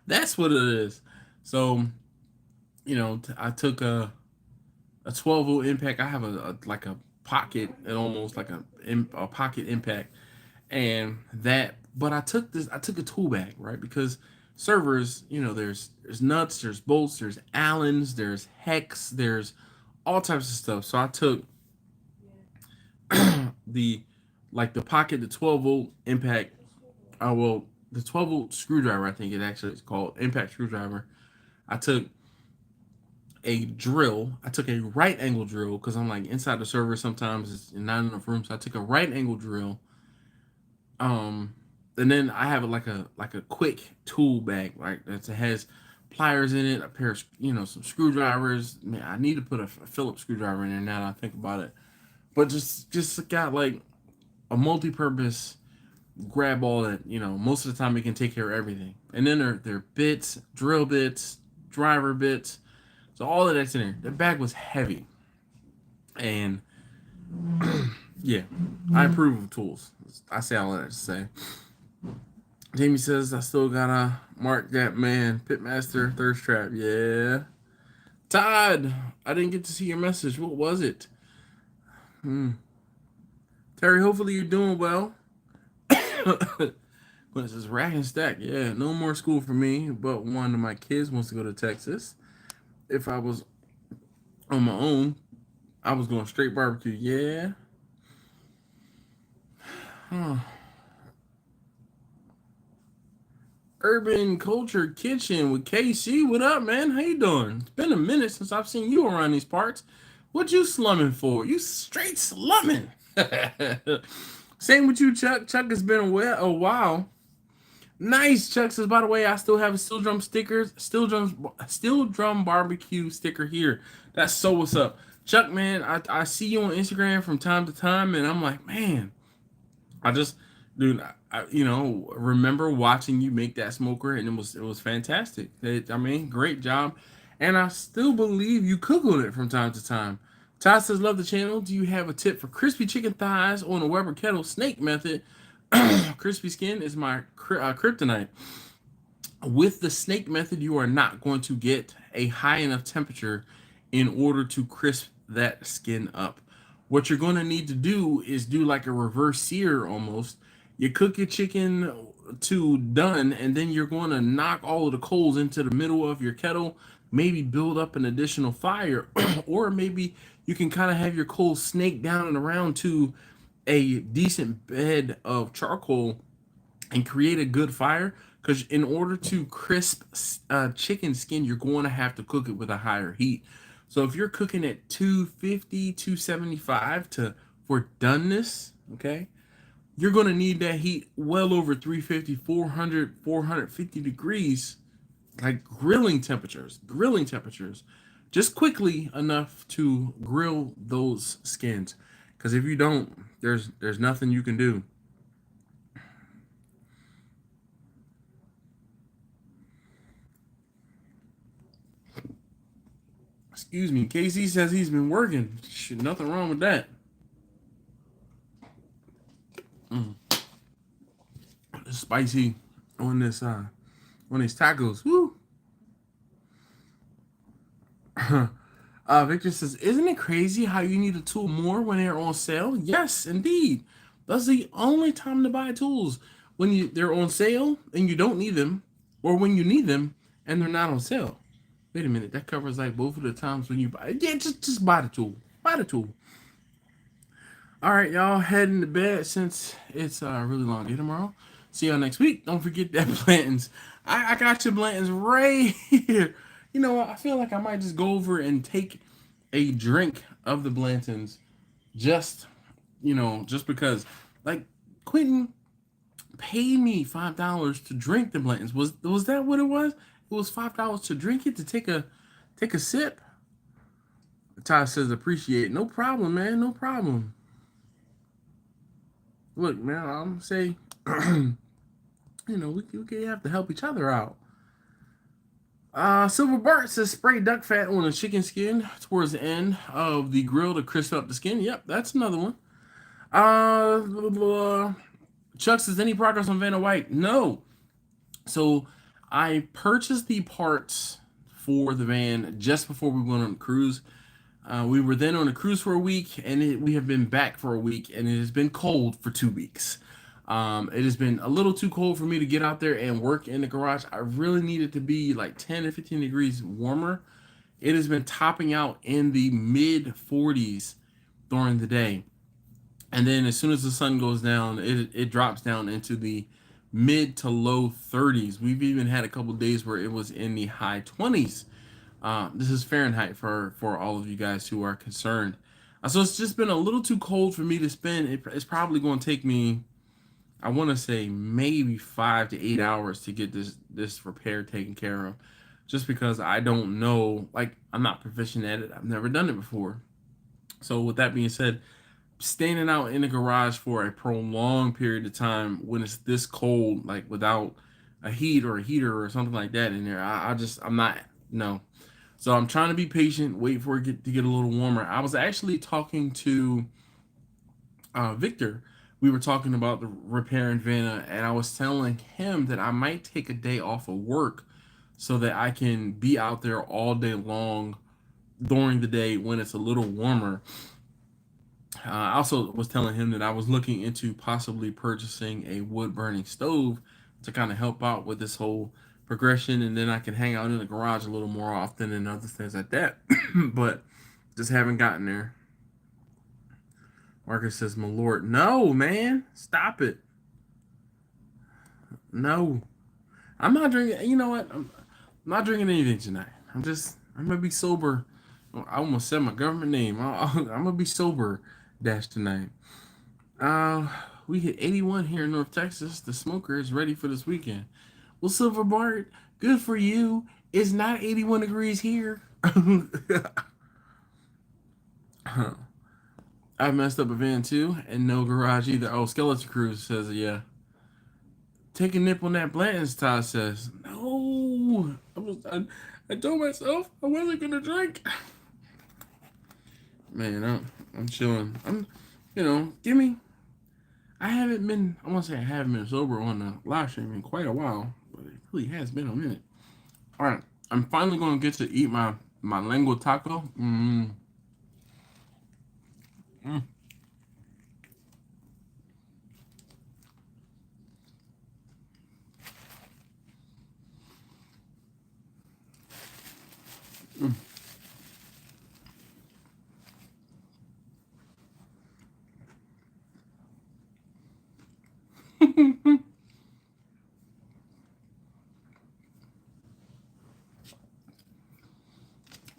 That's what it is. So, I took a 12-volt impact. I have a pocket, and almost like a pocket impact, and that. But I took a tool bag, right? Because servers, there's nuts, there's bolts, there's Allens, there's hex, there's all types of stuff. So I took the pocket, the 12-volt impact. The 12-volt screwdriver, I think it actually is called, impact screwdriver. I took a drill. I took a right angle drill because I'm like inside the server. Sometimes it's not enough room, so I took a right angle drill. And then I have like a quick tool bag, right? That has pliers in it, a pair of some screwdrivers. Man, I need to put a Phillips screwdriver in there now that I think about it. But just got like a multi-purpose grab all that. You know, most of the time it can take care of everything. And then there are bits, drill bits, driver bits. So all of that's in there. The bag was heavy. And yeah, I approve of tools. I say all that to say. Jamie says I still gotta mark that man. Pitmaster thirst trap. Yeah. Todd, I didn't get to see your message. What was it? Terry, hopefully you're doing well. But it says rack and stack. Yeah, no more school for me, but one of my kids wants to go to Texas. If I was on my own, I was going straight barbecue. Yeah. Huh. Urban Culture Kitchen with KC. What up, man? How you doing? It's been a minute since I've seen you around these parts. What you slumming for? You straight slumming. Same with you, Chuck. Chuck has been a while. Nice, Chuck says, by the way, I still have a Steel Drum Barbecue sticker here. That's so what's up. Chuck, man, I see you on Instagram from time to time, and I'm like, man, dude, I remember watching you make that smoker, and it was fantastic. Great job. And I still believe you cook on it from time to time. Todd says, love the channel. Do you have a tip for crispy chicken thighs on a Weber kettle snake method? Crispy skin is my kryptonite. With the snake method, you are not going to get a high enough temperature in order to crisp that skin up. What you're going to need to do is do like a reverse sear almost. You cook your chicken to done, and then you're going to knock all of the coals into the middle of your kettle, maybe build up an additional fire, or maybe you can kind of have your coals snake down and around to a decent bed of charcoal and create a good fire, because in order to crisp chicken skin, you're going to have to cook it with a higher heat. So if you're cooking at 250, 275 for doneness, okay, you're going to need that heat well over 350, 400, 450 degrees, like grilling temperatures, just quickly enough to grill those skins. Because if you don't, there's nothing you can do. Excuse me. KC says he's been working. Shit, nothing wrong with that. It's spicy on this on these tacos. Woo. Victor says, isn't it crazy how you need a tool more when they're on sale? Yes, indeed. That's the only time to buy tools, when they're on sale and you don't need them, or when you need them and they're not on sale. Wait a minute, that covers like both of the times when you buy. Yeah, just buy the tool. Buy the tool. All right, y'all, heading to bed since it's a really long day tomorrow. See y'all next week. Don't forget that Blanton's. I got your Blanton's right here. You know what? I feel like I might just go over and take a drink of the Blanton's, just because. Like, Quentin paid me $5 to drink the Blanton's. Was that what it was? It was $5 to drink it, to take a sip. Todd says, appreciate it. No problem, man. No problem. Look, man, I'm gonna say, we have to help each other out. Silver Bart says, spray duck fat on a chicken skin towards the end of the grill to crisp up the skin. Yep, that's another one. Chuck says, any progress on Vanna White? No. So I purchased the parts for the van just before we went on the cruise. We were then on a cruise for a week, and we have been back for a week, and it has been cold for 2 weeks. It has been a little too cold for me to get out there and work in the garage. I really need it to be like 10 to 15 degrees warmer. It has been topping out in the mid 40s during the day. And then as soon as the sun goes down, it drops down into the mid to low 30s. We've even had a couple of days where it was in the high 20s. This is Fahrenheit for all of you guys who are concerned. So it's just been a little too cold for me to spend. It's probably going to take me, I want to say, maybe 5 to 8 hours to get this repair taken care of, just because I don't know, like, I'm not proficient at it. I've never done it before. So with that being said, standing out in the garage for a prolonged period of time when it's this cold, like without a heater or something like that in there. I'm not, no. So I'm trying to be patient, wait for it to get a little warmer. I was actually talking to Victor. We were talking about the repair in Vanna, and I was telling him that I might take a day off of work so that I can be out there all day long during the day when it's a little warmer. I also was telling him that I was looking into possibly purchasing a wood burning stove to kind of help out with this whole progression, and then I can hang out in the garage a little more often and other things like that. But just haven't gotten there. Marcus says, "My lord, no, man, stop it. No, I'm not drinking. You know what? I'm not drinking anything tonight. I'm gonna be sober. I almost said my government name. I'm gonna be sober dash tonight. We hit 81 here in North Texas. The smoker is ready for this weekend. Well, Silver Bart, good for you. It's not 81 degrees here. I messed up a van too, and no garage either. Oh, Skeleton Cruise says, yeah. Take a nip on that Blanton's, Todd says. No. I told myself I wasn't going to drink. Man, I'm chilling. I haven't been, I want to say I haven't been sober on the live stream in quite a while, but it really has been a minute. All right. I'm finally going to get to eat my lengua taco.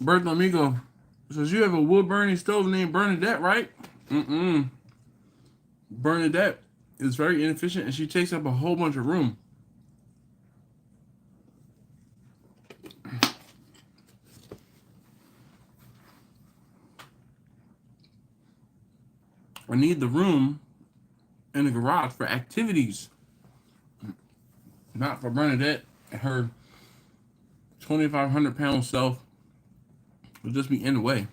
Bertha Amigo says, you have a wood burning stove named Bernadette, right? Bernadette is very inefficient and she takes up a whole bunch of room. I need the room in the garage for activities, not for Bernadette and her 2,500-pound self will just be in the way.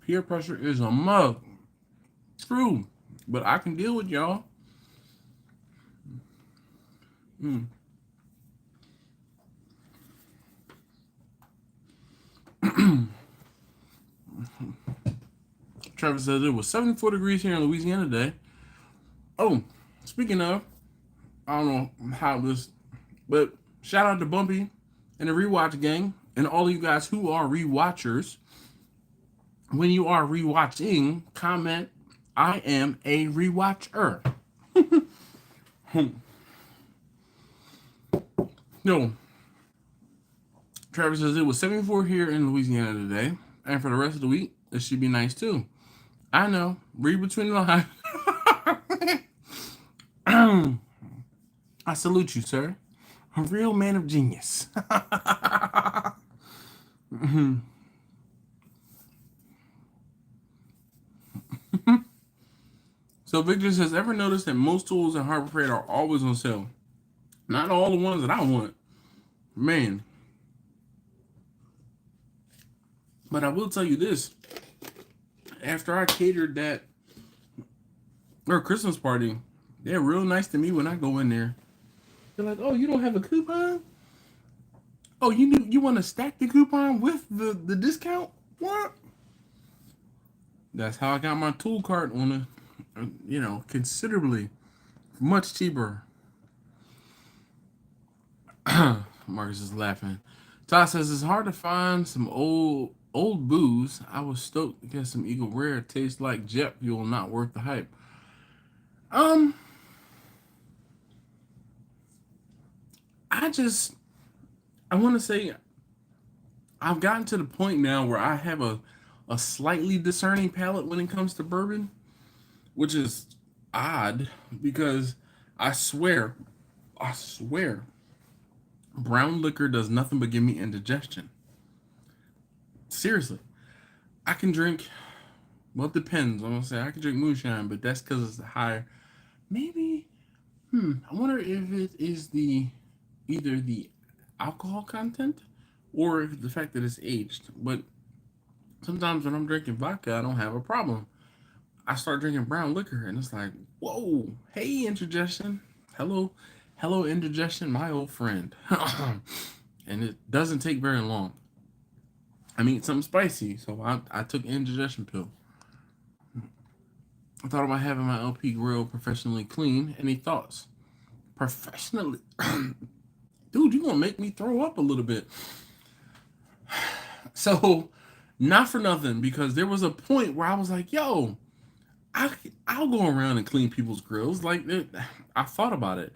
Peer pressure is a mug. True, but I can deal with y'all. Trevor says it was 74 degrees here in Louisiana today. Oh, speaking of, I don't know how this, but shout out to Bumpy and the Rewatch Gang and all of you guys who are rewatchers. When you are rewatching, comment, I am a rewatcher. No. Trevor says it was 74 here in Louisiana today, and for the rest of the week, it should be nice too. I know. Read between the lines. I salute you, sir. A real man of genius. So Victor says, ever notice that most tools in Harbor Freight are always on sale? Not all the ones that I want. Man. But I will tell you this. After I catered that Christmas party, they're real nice to me when I go in there. They're like, oh, you don't have a coupon? Oh, you want to stack the coupon with the discount? What? That's how I got my tool cart on considerably much cheaper. Marcus is laughing. Todd says it's hard to find some old booze. I was stoked to get some Eagle Rare. Tastes like jet fuel, not worth the hype. I want to say I've gotten to the point now where I have a slightly discerning palate when it comes to bourbon, which is odd because I swear, Brown liquor does nothing but give me indigestion. Seriously. I can drink, well, it depends. I'm going to say I can drink moonshine, but that's because it's higher. Maybe, I wonder if it is either the alcohol content or the fact that it's aged. But sometimes when I'm drinking vodka, I don't have a problem. I start drinking brown liquor, and it's like, whoa, hey, indigestion. Hello, hello, indigestion, my old friend. And it doesn't take very long. I mean, something spicy, so I took an indigestion pill. I thought about having my LP grill professionally clean. Any thoughts? Professionally? Dude, you're going to make me throw up a little bit. So, not for nothing, because there was a point where I was like, yo, I'll go around and clean people's grills. Like, I thought about it.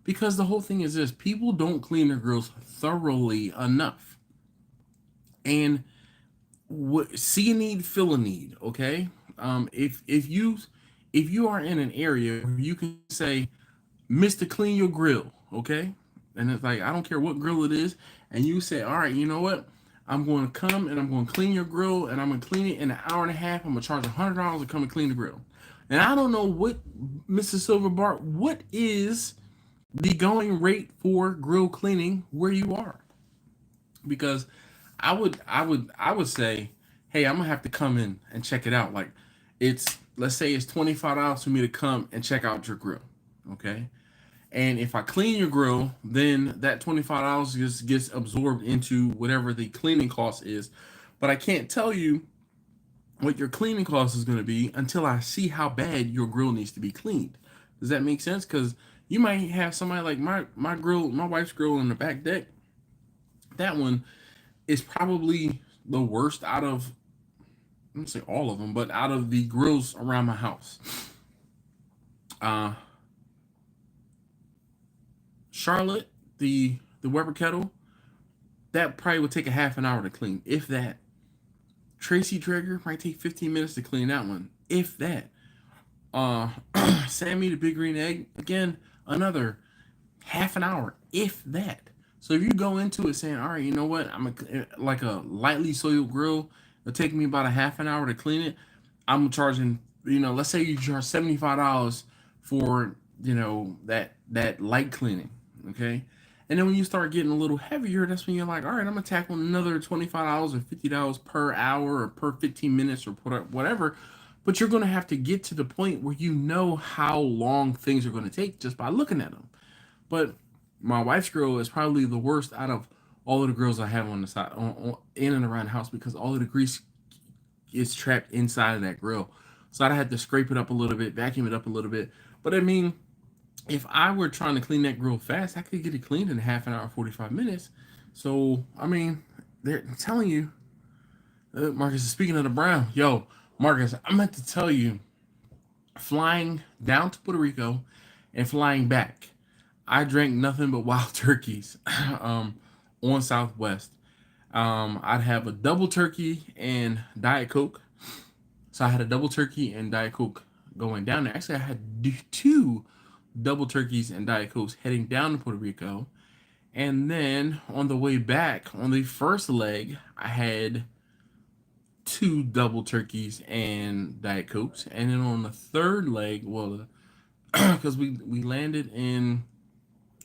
Because the whole thing is this. People don't clean their grills thoroughly enough. And see a need, fill a need, okay? If you are in an area where you can say, Mr. Clean your grill, okay? And it's like, I don't care what grill it is, and you say, all right, you know what? I'm going to come and I'm going to clean your grill, and I'm going to clean it in an hour and a half. I'm going to charge $100 to come and clean the grill. And I don't know what, Mr. Silverbart, what is the going rate for grill cleaning where you are? Because I would say, hey, I'm gonna have to come in and check it out. Like, let's say it's $25 for me to come and check out your grill, okay? And if I clean your grill, then that $25 just gets absorbed into whatever the cleaning cost is. But I can't tell you what your cleaning cost is going to be until I see how bad your grill needs to be cleaned. Does that make sense? Because you might have somebody like my grill, my wife's grill in the back deck. That one is probably the worst out of, I don't say all of them, but out of the grills around my house. Charlotte, the Weber kettle, that probably would take a half an hour to clean, if that. Tracy Traeger might take 15 minutes to clean that one, if that. Sammy the Big Green Egg, again, another half an hour, if that. So if you go into it saying, all right, you know what, like a lightly soiled grill, it'll take me about a half an hour to clean it. I'm charging, let's say you charge $75 for, that light cleaning, okay? And then when you start getting a little heavier, that's when you're like, all right, I'm going to tackle another $25 or $50 per hour or per 15 minutes or whatever. But you're going to have to get to the point where you know how long things are going to take just by looking at them. But my wife's grill is probably the worst out of all of the grills I have on the side, in and around the house, because all of the grease is trapped inside of that grill. So I'd have to scrape it up a little bit, vacuum it up a little bit. But I mean, if I were trying to clean that grill fast, I could get it cleaned in half an hour, 45 minutes. So, I mean, I'm telling you, Marcus is speaking of the brown. Yo, Marcus, I meant to tell you, flying down to Puerto Rico and flying back, I drank nothing but wild turkeys on Southwest. I'd have a double turkey and Diet Coke. So I had a double turkey and Diet Coke going down there. Actually, I had two double turkeys and Diet Cokes heading down to Puerto Rico. And then on the way back, on the first leg, I had two double turkeys and Diet Cokes. And then on the third leg, well, because we landed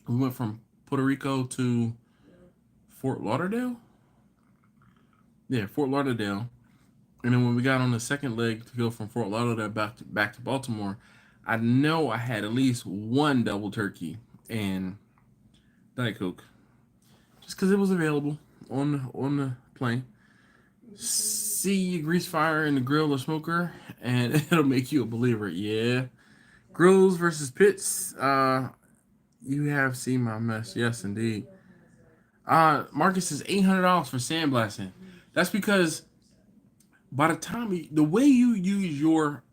we went from Puerto Rico to Fort Lauderdale. Yeah, Fort Lauderdale. And then when we got on the second leg to go from Fort Lauderdale back to Baltimore, I know I had at least one double turkey and Diet Coke, just because it was available on the plane. See a grease fire in the grill or smoker, and it'll make you a believer. Yeah, grills versus pits. You have seen my mess. Yes, indeed. Marcus is $800 for sandblasting. That's because by the time the way you use your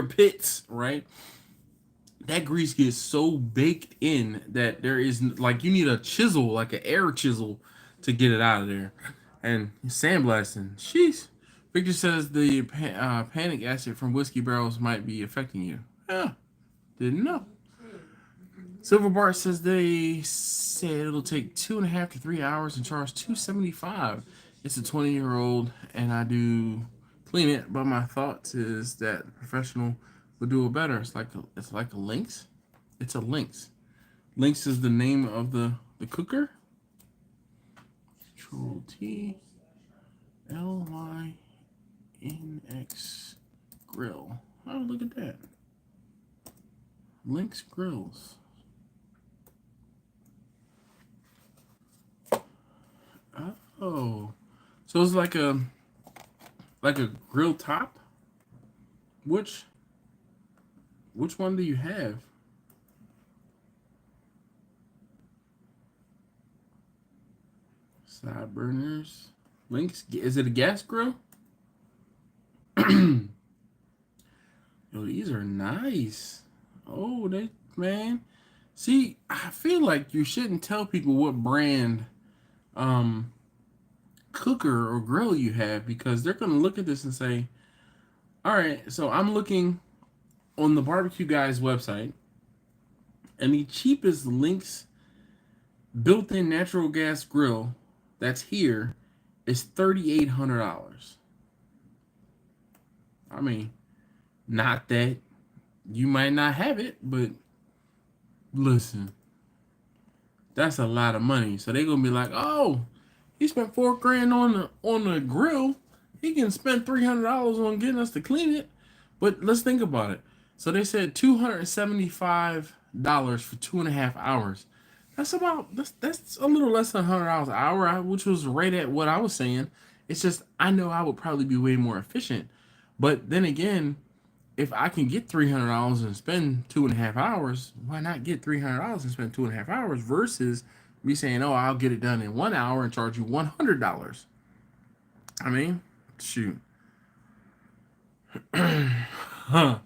pits, right? That grease gets so baked in that there is, like, you need a chisel, like an air chisel, to get it out of there. And sandblasting, sheesh. Victor says the panic acid from whiskey barrels might be affecting you. Yeah, didn't know. Silver Bart says they said it'll take 2.5 to 3 hours and charge $275. It's a 20-year-old, and I do clean it, but my thought is that professional would do it better. It's like a Lynx. It's a Lynx. Lynx is the name of the cooker. Control T LYNX grill. Oh, look at that. Lynx grills. Oh, so it's like a grill top. Which one do you have? Side burners. Lynx. Is it a gas grill? Yo, these are nice. Oh, man. See, I feel like you shouldn't tell people what brand cooker or grill you have, because they're going to look at this and say, all right, so I'm looking on the Barbecue Guys website, and the cheapest Lynx built-in natural gas grill that's here is $3,800. I mean, not that you might not have it, but listen, that's a lot of money. So they're gonna be like, oh, he spent $4,000 on the grill. He can spend $300 on getting us to clean it. But let's think about it. So they said $275 for 2.5 hours. That's a little less than $100 an hour, which was right at what I was saying. It's just, I know I would probably be way more efficient. But then again, if I can get $300 and spend 2.5 hours, why not get $300 and spend 2.5 hours versus me saying, oh, I'll get it done in 1 hour and charge you $100. I mean, shoot. Huh.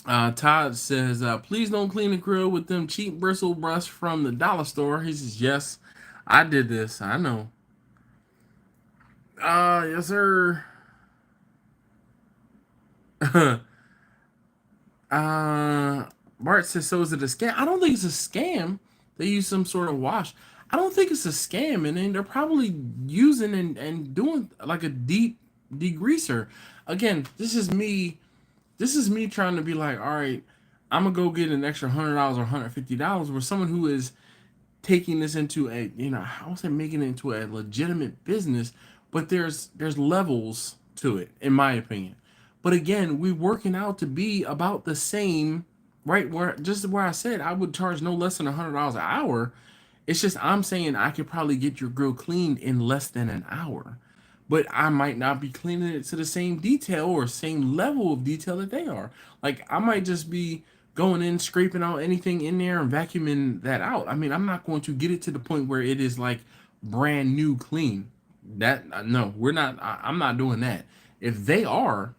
Todd says, please don't clean the grill with them cheap bristle brush from the dollar store. He says, yes, I did this. I know. Yes, sir. Bart says, so is it a scam? I don't think it's a scam. They use some sort of wash. I don't think it's a scam, and then they're probably using and doing like a deep degreaser. Again, this is me trying to be like, all right, I'm gonna go get an extra $100 or $150 where someone who is taking this into a, I won't say making it into a legitimate business, but there's levels to it, in my opinion. But again, we're working out to be about the same, right? Where I said I would charge no less than $100 an hour. It's just I'm saying I could probably get your grill cleaned in less than an hour, but I might not be cleaning it to the same detail or same level of detail that they are. Like, I might just be going in, scraping out anything in there and vacuuming that out. I mean, I'm not going to get it to the point where it is like brand new clean. That, no, we're not. I'm not doing that. If they are,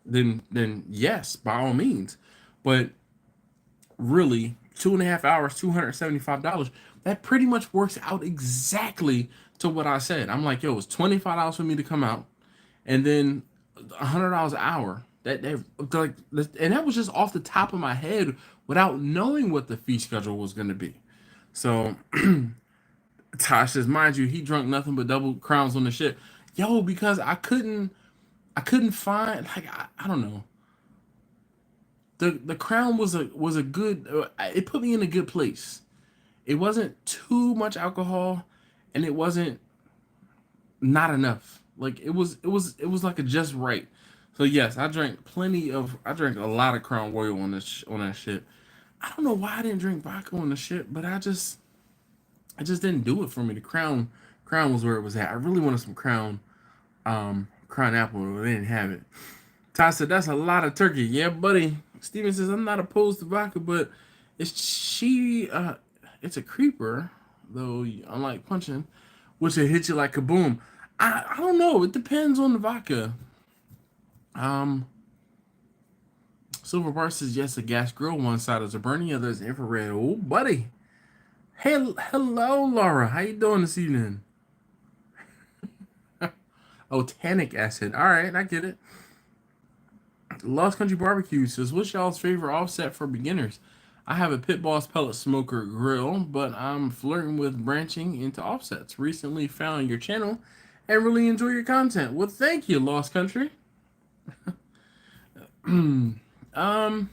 then yes, by all means. But really, 2.5 hours, $275. That pretty much works out exactly to what I said. I'm like, yo, it's $25 for me to come out, and then $100 an hour. And that was just off the top of my head without knowing what the fee schedule was going to be. So Tosh says, mind you, he drunk nothing but double crowns on the shit. Yo, because I couldn't find, like, I don't know. The Crown was a good. It put me in a good place. It wasn't too much alcohol, and it wasn't not enough. Like, it was like a just right. So yes, I drank a lot of Crown Royal on that shit. I don't know why I didn't drink vodka on the shit, but I just didn't do it for me. The Crown was where it was at. I really wanted some Crown Apple, but they didn't have it. Todd said, that's a lot of turkey. Yeah, buddy. Steven says, I'm not opposed to vodka, but it's a creeper, though, unlike punching, which will hit you like kaboom. I don't know. It depends on the vodka. Silver Bar says, yes, a gas grill. One side is a burning, the other is infrared. Oh, buddy. Hey, hello, Laura. How you doing this evening? Oh, tannic acid. All right, I get it. Lost Country Barbecue says, what's y'all's favorite offset for beginners? I have a Pit Boss pellet smoker grill, but I'm flirting with branching into offsets. Recently found your channel and really enjoy your content. Well, thank you, Lost Country. um,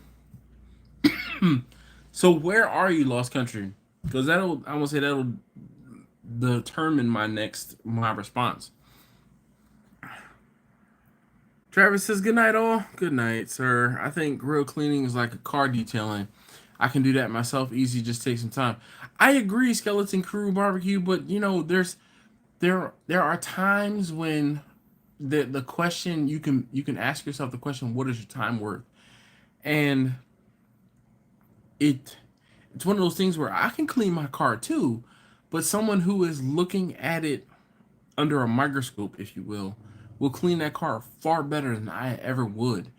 so where are you, Lost Country? Because I will say that'll determine my response. Travis says, good night, all. Good night, sir. I think grill cleaning is like a car detailing. I can do that myself. Easy, just take some time. I agree, Skeleton Crew Barbecue, but you know, there are times when the question you can ask yourself the question, what is your time worth? And it's one of those things where I can clean my car too, but someone who is looking at it under a microscope, if you will clean that car far better than I ever would.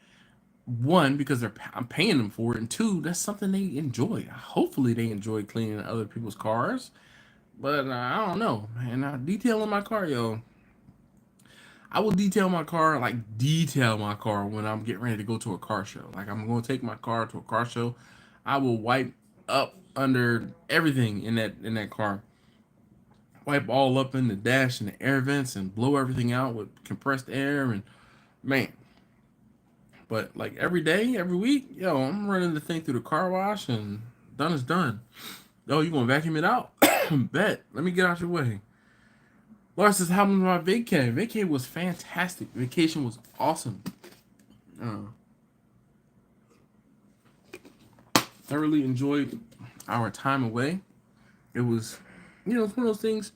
One, because I'm paying them for it, and two, that's something they enjoy. Hopefully, they enjoy cleaning other people's cars. But I don't know, man. Detailing my car, yo. I will detail my car when I'm getting ready to go to a car show. Like I'm going to take my car to a car show. I will wipe up under everything in that car. Wipe all up in the dash and the air vents and blow everything out with compressed air and man. But like every day, every week, yo, I'm running the thing through the car wash and done is done. Yo, you gonna vacuum it out? Bet. Let me get out your way. Laura says, how was my vacay? Vacay was fantastic. Vacation was awesome. Thoroughly enjoyed our time away. It was, it's one of those things.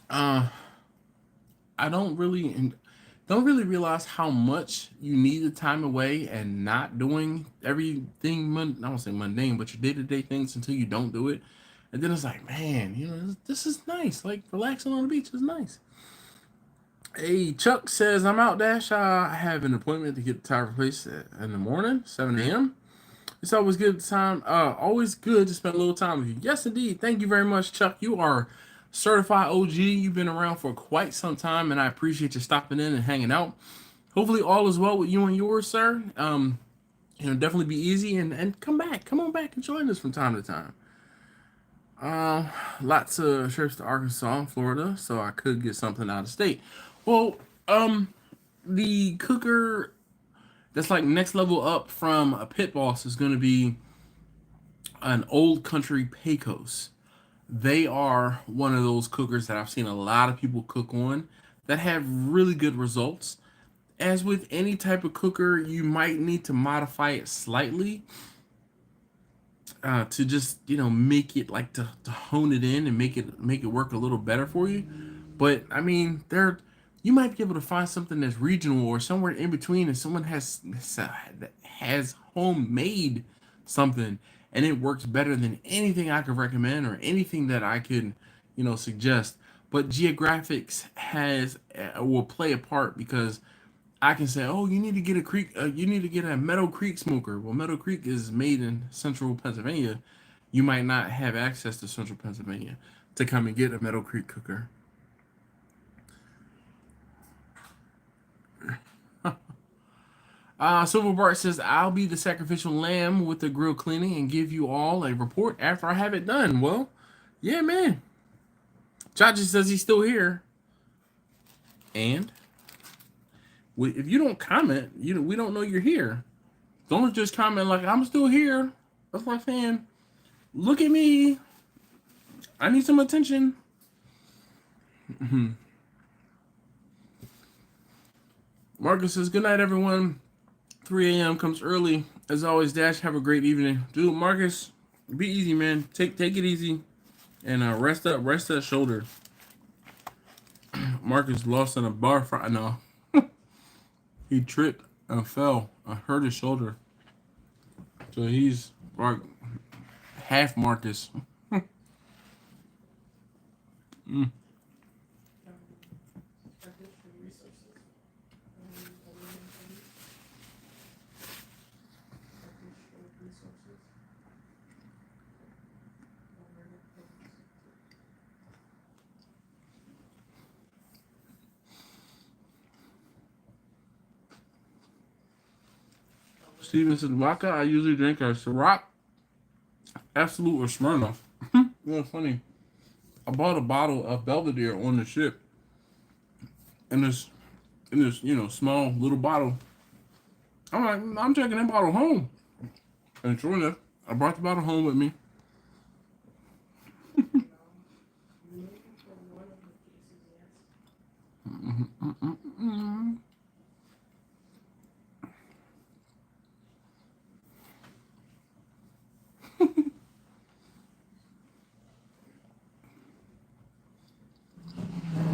I don't really realize how much you need the time away and not doing everything. I won't say mundane, but your day-to-day things until you don't do it. And then it's like, man, this is nice. Like relaxing on the beach is nice. Hey, Chuck says, I'm out, Dash. I have an appointment to get the tire replaced in the morning, 7 a.m. It's always good time. Always good to spend a little time with you. Yes, indeed. Thank you very much, Chuck. You are certified OG. You've been around for quite some time, and I appreciate you stopping in and hanging out. Hopefully, all is well with you and yours, sir. Definitely be easy and come on back and join us from time to time. Lots of trips to Arkansas and Florida, so I could get something out of state. Well, the cooker that's like next level up from a Pit Boss is going to be an Old Country Pecos. They are one of those cookers that I've seen a lot of people cook on that have really good results. As with any type of cooker, you might need to modify it slightly to just make it like to hone it in and make it work a little better for you. But I mean, you might be able to find something that's regional or somewhere in between, and someone has homemade something and it works better than anything I could recommend or anything that I could suggest. But geographics will play a part, because I can say, oh, you need to get a Meadow Creek smoker. Well, Meadow Creek is made in central Pennsylvania. You might not have access to central Pennsylvania to come and get a Meadow Creek cooker. Silver Bart says, I'll be the sacrificial lamb with the grill cleaning and give you all a report after I have it done. Well, yeah, man. Chachi says he's still here. And if you don't comment, we don't know you're here. Don't just comment like, I'm still here. That's like saying, look at me. I need some attention. Marcus says, good night, everyone. 3 a.m. comes early. As always, Dash, have a great evening. Dude, Marcus, be easy, man. Take it easy. And rest that shoulder. Marcus lost in a bar fight. No. He tripped and fell. I hurt his shoulder. So he's like half Marcus. Steven says, vodka I usually drink a Ciroc Absolute or Smirnoff. You know, funny. I bought a bottle of Belvedere on the ship, and in this small little bottle. I'm like, I'm taking that bottle home, and sure enough, I brought the bottle home with me.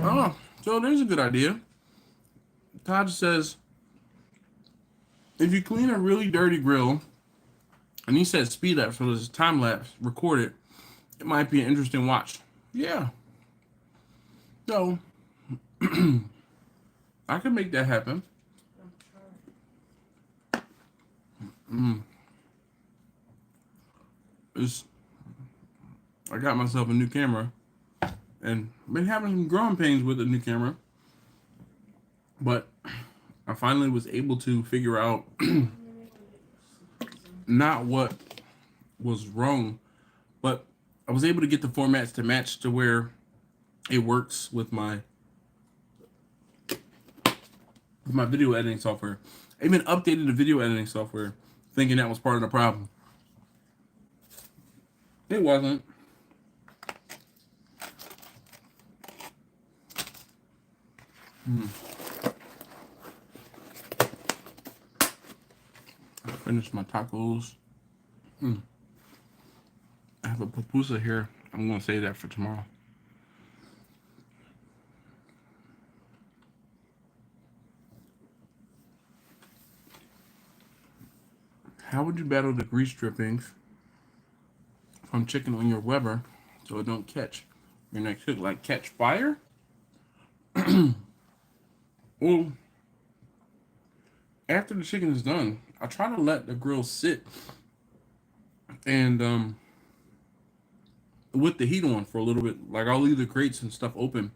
Oh, so there's a good idea. Todd says, if you clean a really dirty grill, and he said speed lapse, so there's time lapse, record it, it might be an interesting watch. Yeah. So, I can make that happen. I got myself a new camera, and been having some growing pains with the new camera, but I finally was able to figure out not what was wrong, but I was able to get the formats to match to where it works with my video editing software. I even updated the video editing software, thinking that was part of the problem. It wasn't. I finished my tacos. I have a pupusa here. I'm going to save that for tomorrow. How would you battle the grease drippings from chicken on your Weber so it don't catch your next cook? Like catch fire? Well, after the chicken is done, I try to let the grill sit and with the heat on for a little bit. Like I'll leave the grates and stuff open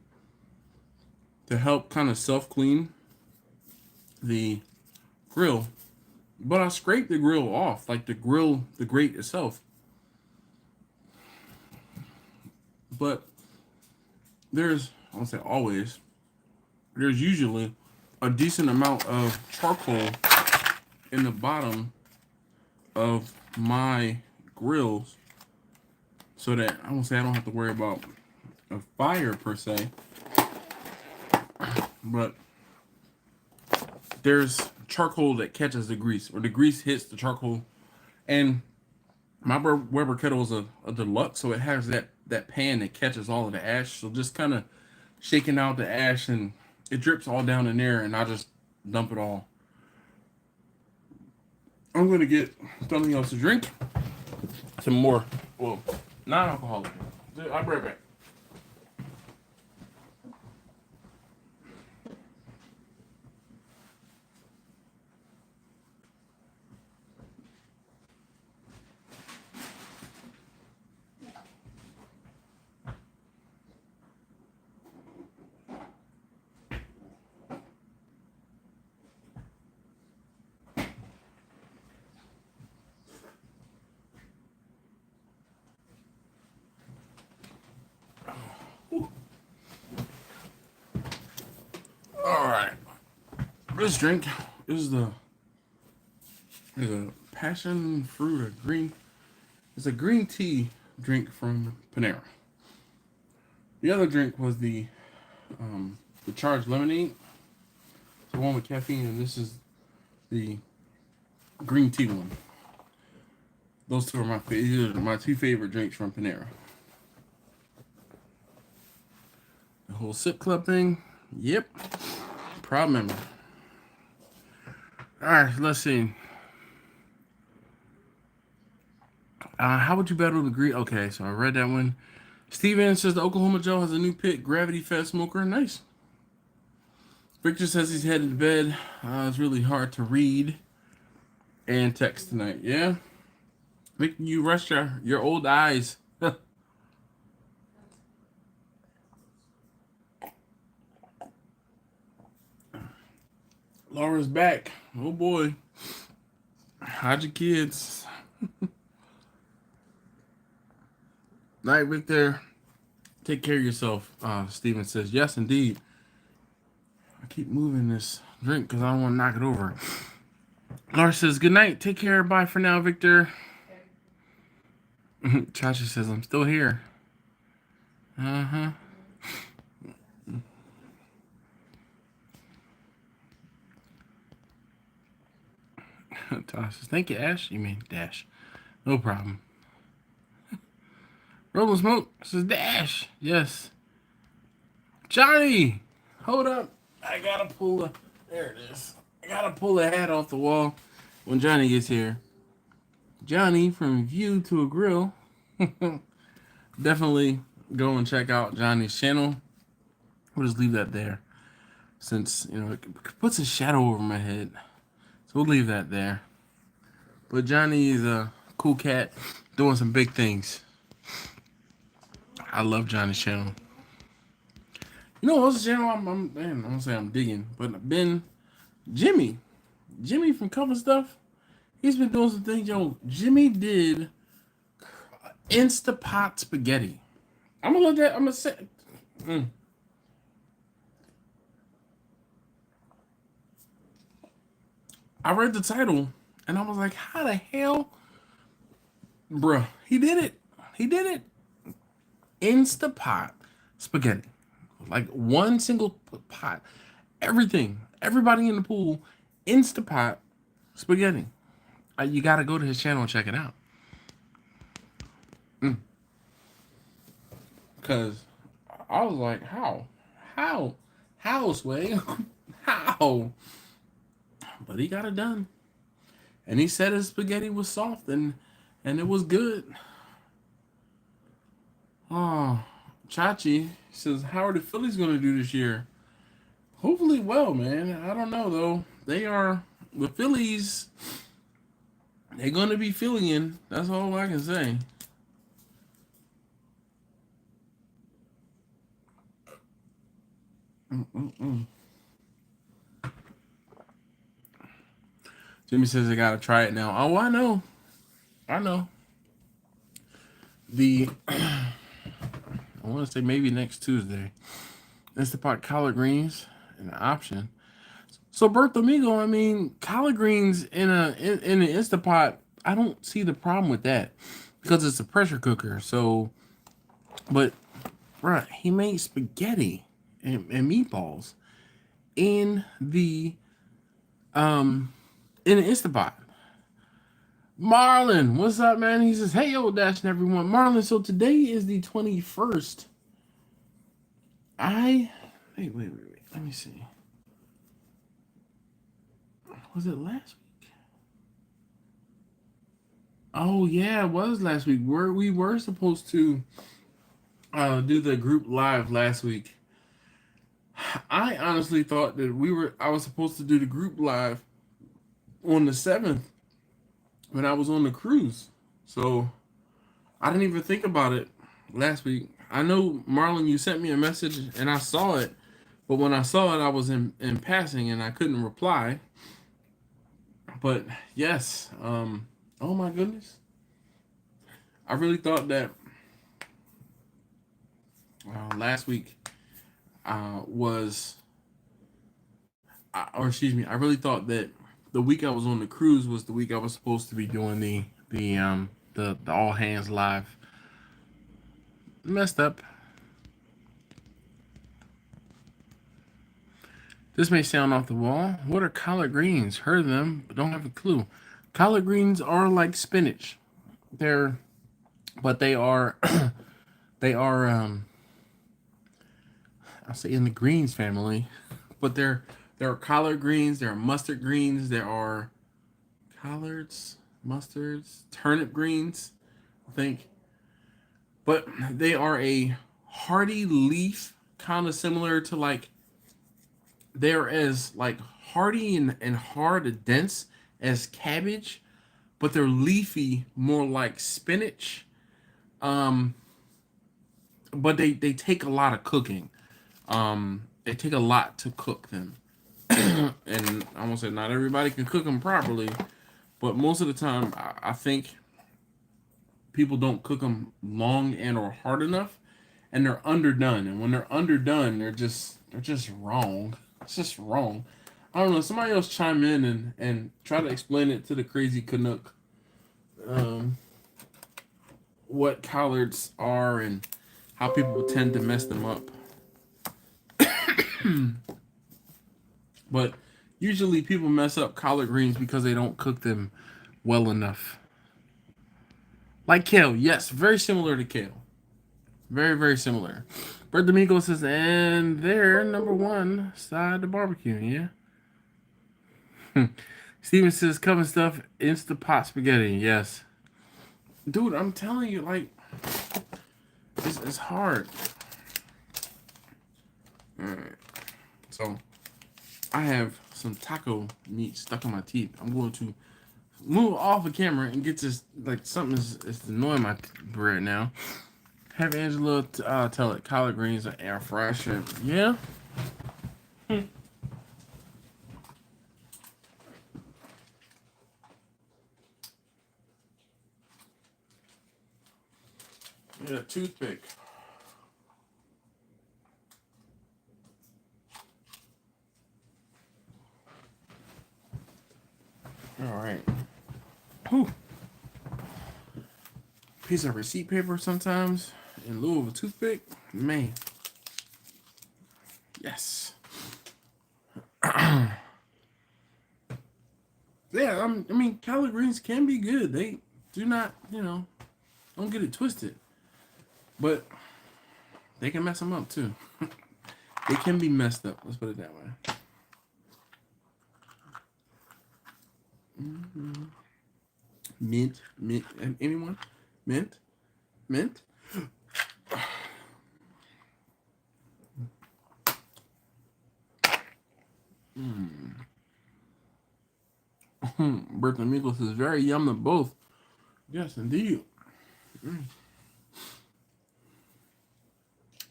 to help kind of self-clean the grill. But I scrape the grill off, like the grate itself. But there's, I won't say always, there's usually a decent amount of charcoal in the bottom of my grills, so that I won't say I don't have to worry about a fire per se, but there's charcoal that catches the grease, or the grease hits the charcoal. And my Weber kettle is a deluxe, so it has that pan that catches all of the ash. So just kind of shaking out the ash, and it drips all down in there, and I just dump it all. I'm going to get something else to drink. Some more, well, non-alcoholic. I'll be right back. Alright. This drink is a passion fruit or green. It's a green tea drink from Panera. The other drink was the charged lemonade. It's the one with caffeine, and this is the green tea one. Those two are my two favorite drinks from Panera. The whole sip club thing. Yep. Proud member. Alright, let's see. How would you battle the grease? Okay, so I read that one. Steven says the Oklahoma Joe has a new pit, gravity fed smoker. Nice. Victor says he's headed to bed. It's really hard to read and text tonight. Yeah? Making you rush your old eyes. Laura's back. Oh boy. How'd your kids? Night, Victor. Take care of yourself. Steven says, yes, indeed. I keep moving this drink because I don't want to knock it over. Lars says, good night. Take care. Bye for now, Victor. Chacha says, I'm still here. Uh-huh. Tosh says, thank you, Ash. You mean Dash. No problem. Rolling Smoke says, Dash. Yes. Johnny, hold up. I gotta pull the... There it is. I gotta pull the hat off the wall when Johnny gets here. Johnny from View to a Grill. Definitely go and check out Johnny's channel. We'll just leave that there, since it puts a shadow over my head. So we'll leave that there. But Johnny is a cool cat doing some big things. I love Johnny's channel. You know what's the channel I'm gonna say I'm digging, but Jimmy from Cover Stuff. He's been doing some things, Jimmy did Instapot spaghetti. I'm gonna say. I read the title and I was like, how the hell? Bruh, he did it. Instapot spaghetti. Like one single pot. Everything. Everybody in the pool. Instapot spaghetti. You got to go to his channel and check it out. Because I was like, how? How, Sway? How? But he got it done. And he said his spaghetti was soft and it was good. Oh, Chachi says, how are the Phillies going to do this year? Hopefully well, man. I don't know, though. The Phillies, they're going to be Phillying. That's all I can say. Jimmy says I got to try it now. Oh, I know. I want to say maybe next Tuesday. Instapot collard greens, an option. So Berthomigo, I mean, collard greens in an Instapot, I don't see the problem with that because it's a pressure cooker. So, but bruh, he made spaghetti and meatballs in the in an Instapot. Marlon, what's up, man? He says, hey, yo, Dash and everyone. Marlon, so today is the 21st. Wait. Let me see. Was it last week? Oh, yeah, it was last week. We were supposed to do the group live last week. I honestly thought that I was supposed to do the group live on the 7th when I was on the cruise. So I didn't even think about it last week. I know, Marlon, you sent me a message and I saw it, but when I saw it, I was in passing and I couldn't reply. But yes, oh my goodness. I really thought that last week I really thought that the week I was on the cruise was the week I was supposed to be doing the all hands live. Messed up. This may sound off the wall. What are collard greens? Heard of them, but don't have a clue. Collard greens are like spinach. They are I'll say in the greens family, but there are collard greens, there are mustard greens, there are collards, mustards, turnip greens, I think. But they are a hearty leaf, kind of similar to like, they're as like hearty and hard and dense as cabbage, but they're leafy, more like spinach. But they take a lot of cooking. They take a lot to cook them. And I won't say not everybody can cook them properly, but most of the time I think people don't cook them long and or hard enough, and they're underdone. And when they're underdone, they're just wrong. It's just wrong. I don't know. Somebody else chime in and try to explain it to the crazy Canuck. What collards are and how people tend to mess them up. But usually people mess up collard greens because they don't cook them well enough. Like kale, yes, very similar to kale. Very, very similar. Bert Domingo says, and they're number one side of barbecue, yeah. Steven says, coven stuff, Instapot spaghetti, yes. Dude, I'm telling you, like, it's hard. Alright. So, I have some taco meat stuck in my teeth. I'm going to move off the camera and get this, like, something is annoying my bread now. Have Angela tell it, collard greens are air fresh. Yeah? Get a toothpick. Alright. Whew. Piece of receipt paper sometimes in lieu of a toothpick. Man. Yes. Yeah, I mean, collard greens can be good. They do not, don't get it twisted. But they can mess them up too. They can be messed up. Let's put it that way. Mm-hmm. Mint. Anyone? Mint. Bertha Miklos is very yummy both. Yes, indeed.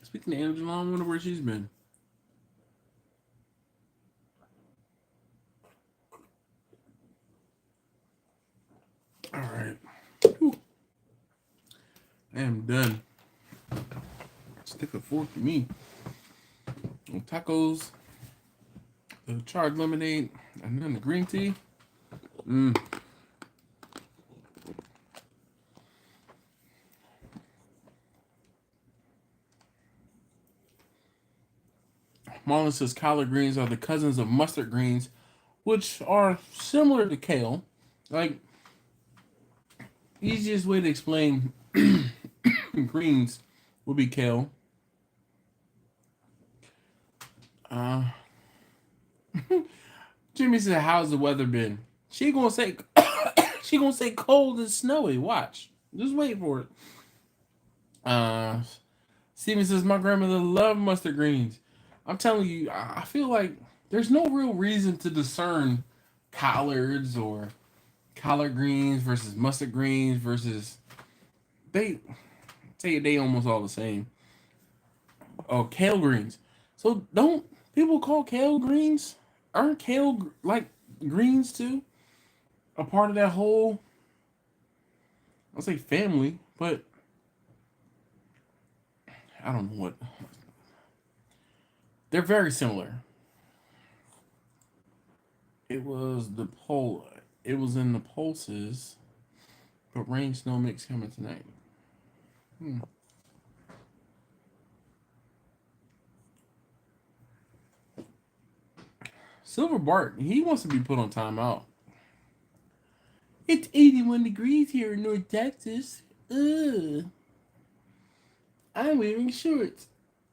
Speaking of Angela, I wonder where she's been. All right. Whew. I am done. Stick a fork to me. Tacos, the charred lemonade, and then the green tea. Marlon says collard greens are the cousins of mustard greens, which are similar to kale. Like, easiest way to explain greens would be kale. Jimmy said, "How's the weather been?" She gonna say, she gonna say cold and snowy. Watch, just wait for it. Steven says, "My grandmother loved mustard greens." I'm telling you, I feel like there's no real reason to discern collards or collard greens versus mustard greens versus they almost all the same. Oh, kale greens. So don't people call kale greens? Aren't kale like greens too? A part of that whole, I'll say family, but I don't know what. They're very similar. It was in the pulses, but rain snow mix coming tonight. Silver Bart, he wants to be put on timeout. It's 81 degrees here in North Texas. Ugh. I'm wearing shorts.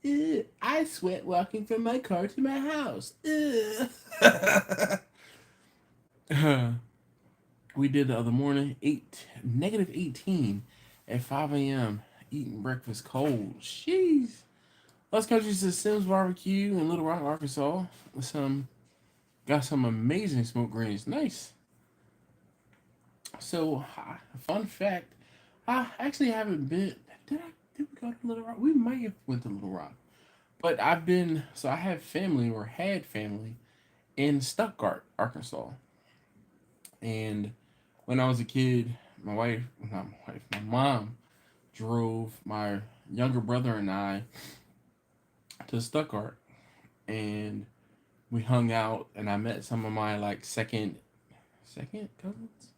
Ugh. I sweat walking from my car to my house. Ugh. We did the other morning, negative 18 at 5 a.m. eating breakfast cold. Jeez. Las Country says Sims Barbecue in Little Rock, Arkansas. Got some amazing smoked greens. Nice. So, fun fact, I actually haven't been. Did we go to Little Rock? We might have went to Little Rock, but I have family or had family in Stuttgart, Arkansas, and when I was a kid, my mom drove my younger brother and I to Stuttgart, and we hung out, and I met some of my like second cousins.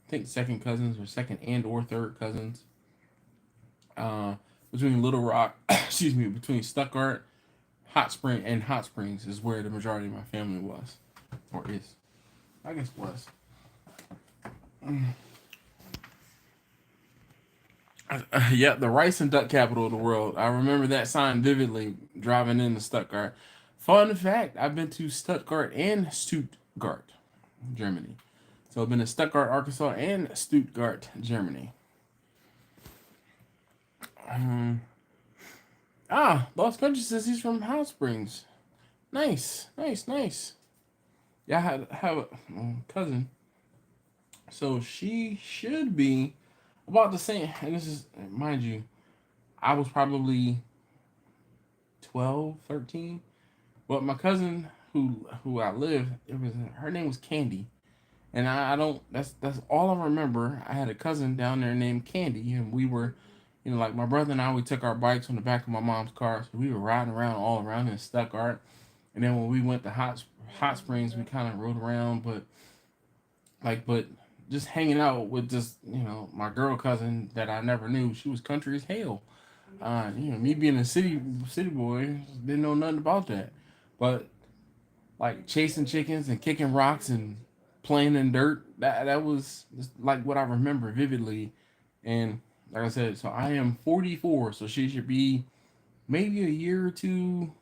I think second cousins or second and or third cousins. Uh, Between Little Rock, excuse me, between Stuttgart, Hot Springs is where the majority of my family was, or is, I guess was. Yeah, the rice and duck capital of the world. I remember that sign vividly driving into Stuttgart. Fun fact, I've been to Stuttgart and Stuttgart, Germany. So I've been to Stuttgart, Arkansas, and Stuttgart, Germany. Lost Country says he's from Hot Springs. Nice. Yeah, have a cousin. So she should be about the same. And this is, mind you, I was probably 12, 13. But my cousin who I lived, her name was Candy. And I don't, that's all I remember. I had a cousin down there named Candy, and we were, like my brother and I, we took our bikes on the back of my mom's car, so we were riding around all around in Stuttgart. And then when we went to Hot Springs, we kind of rode around, but just hanging out with just my girl cousin that I never knew. She was country as hell. Me being a city boy, didn't know nothing about that. But like chasing chickens and kicking rocks and playing in dirt, that was just like what I remember vividly. And like I said, so I am 44, so she should be maybe a year or two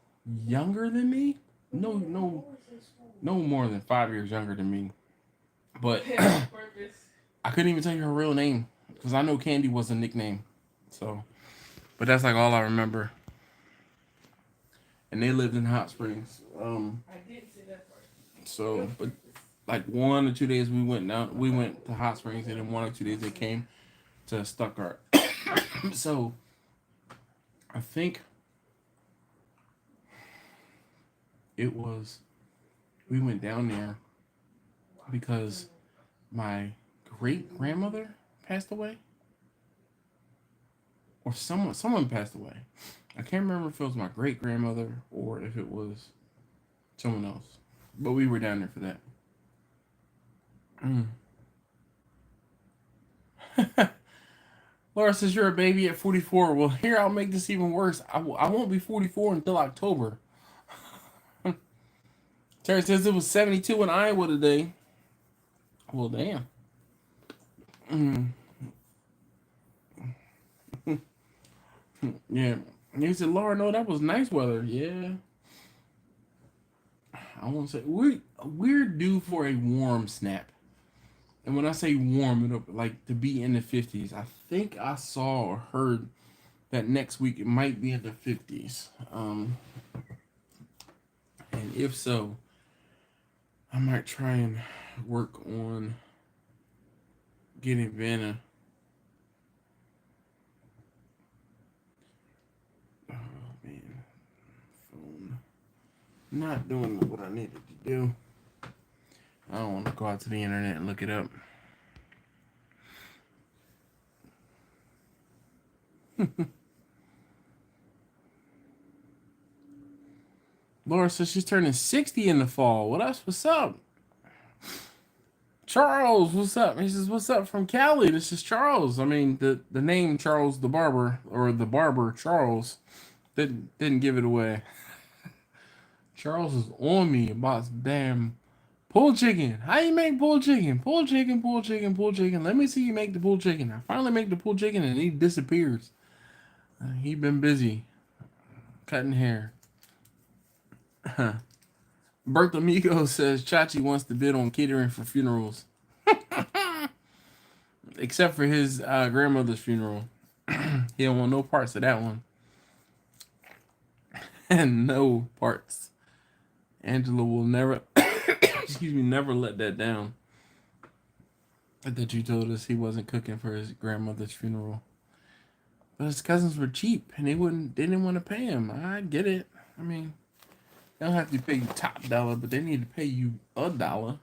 younger than me. No more than 5 years younger than me. But I couldn't even tell you her real name because I know Candy was a nickname. So, but that's like all I remember. And they lived in Hot Springs. I did say that part. So, but like 1 or 2 days we went to Hot Springs, and then 1 or 2 days they came to Stuttgart. So, I think we went down there because my great grandmother passed away, or someone passed away. I can't remember if it was my great grandmother or if it was someone else, but we were down there for that. Laura says you're a baby at 44. Well, here I'll make this even worse. I won't be 44 until October. Terry says it was 72 in Iowa today. Well, damn. Yeah. He said, Laura, no, that was nice weather. Yeah. I want to say, we're due for a warm snap. And when I say warm, like to be in the 50s. I think I saw or heard that next week it might be in the 50s. And if so, I might try and work on getting Vanna. Oh man, phone not doing what I needed to do. I don't want to go out to the internet and look it up. Laura says she's turning 60 in the fall. Well, that's what's up. Charles, what's up? He says, what's up from Cali? This is Charles. I mean, the name Charles the Barber, or the barber Charles, didn't give it away. Charles is on me about damn pulled chicken. How you make pulled chicken? Pulled chicken. Let me see you make the pulled chicken. I finally make the pulled chicken and he disappears. He been busy cutting hair. Bertamigo says Chachi wants to bid on catering for funerals. Except for his grandmother's funeral. He don't want no parts of that one. And no parts. Angela will never never let that down. That you told us he wasn't cooking for his grandmother's funeral. But his cousins were cheap and they didn't want to pay him. I get it. I mean, they don't have to pay you top dollar, but they need to pay you $1.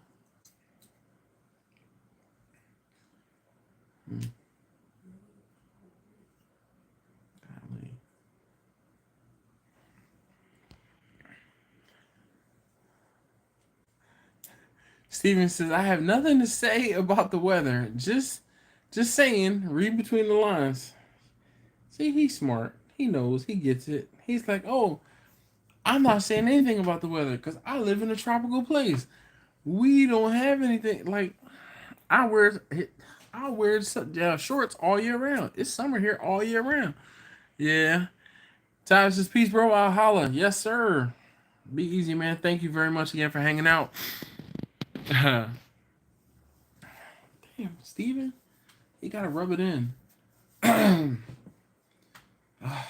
Steven says, I have nothing to say about the weather. Just saying, read between the lines. See, he's smart. He knows. He gets it. He's like, oh, I'm not saying anything about the weather because I live in a tropical place. We don't have anything. Like, I wear shorts all year round. It's summer here all year round. Yeah. Time says, peace, bro. I'll holla. Yes, sir. Be easy, man. Thank you very much again for hanging out. Damn, Steven. You gotta rub it in. Oh,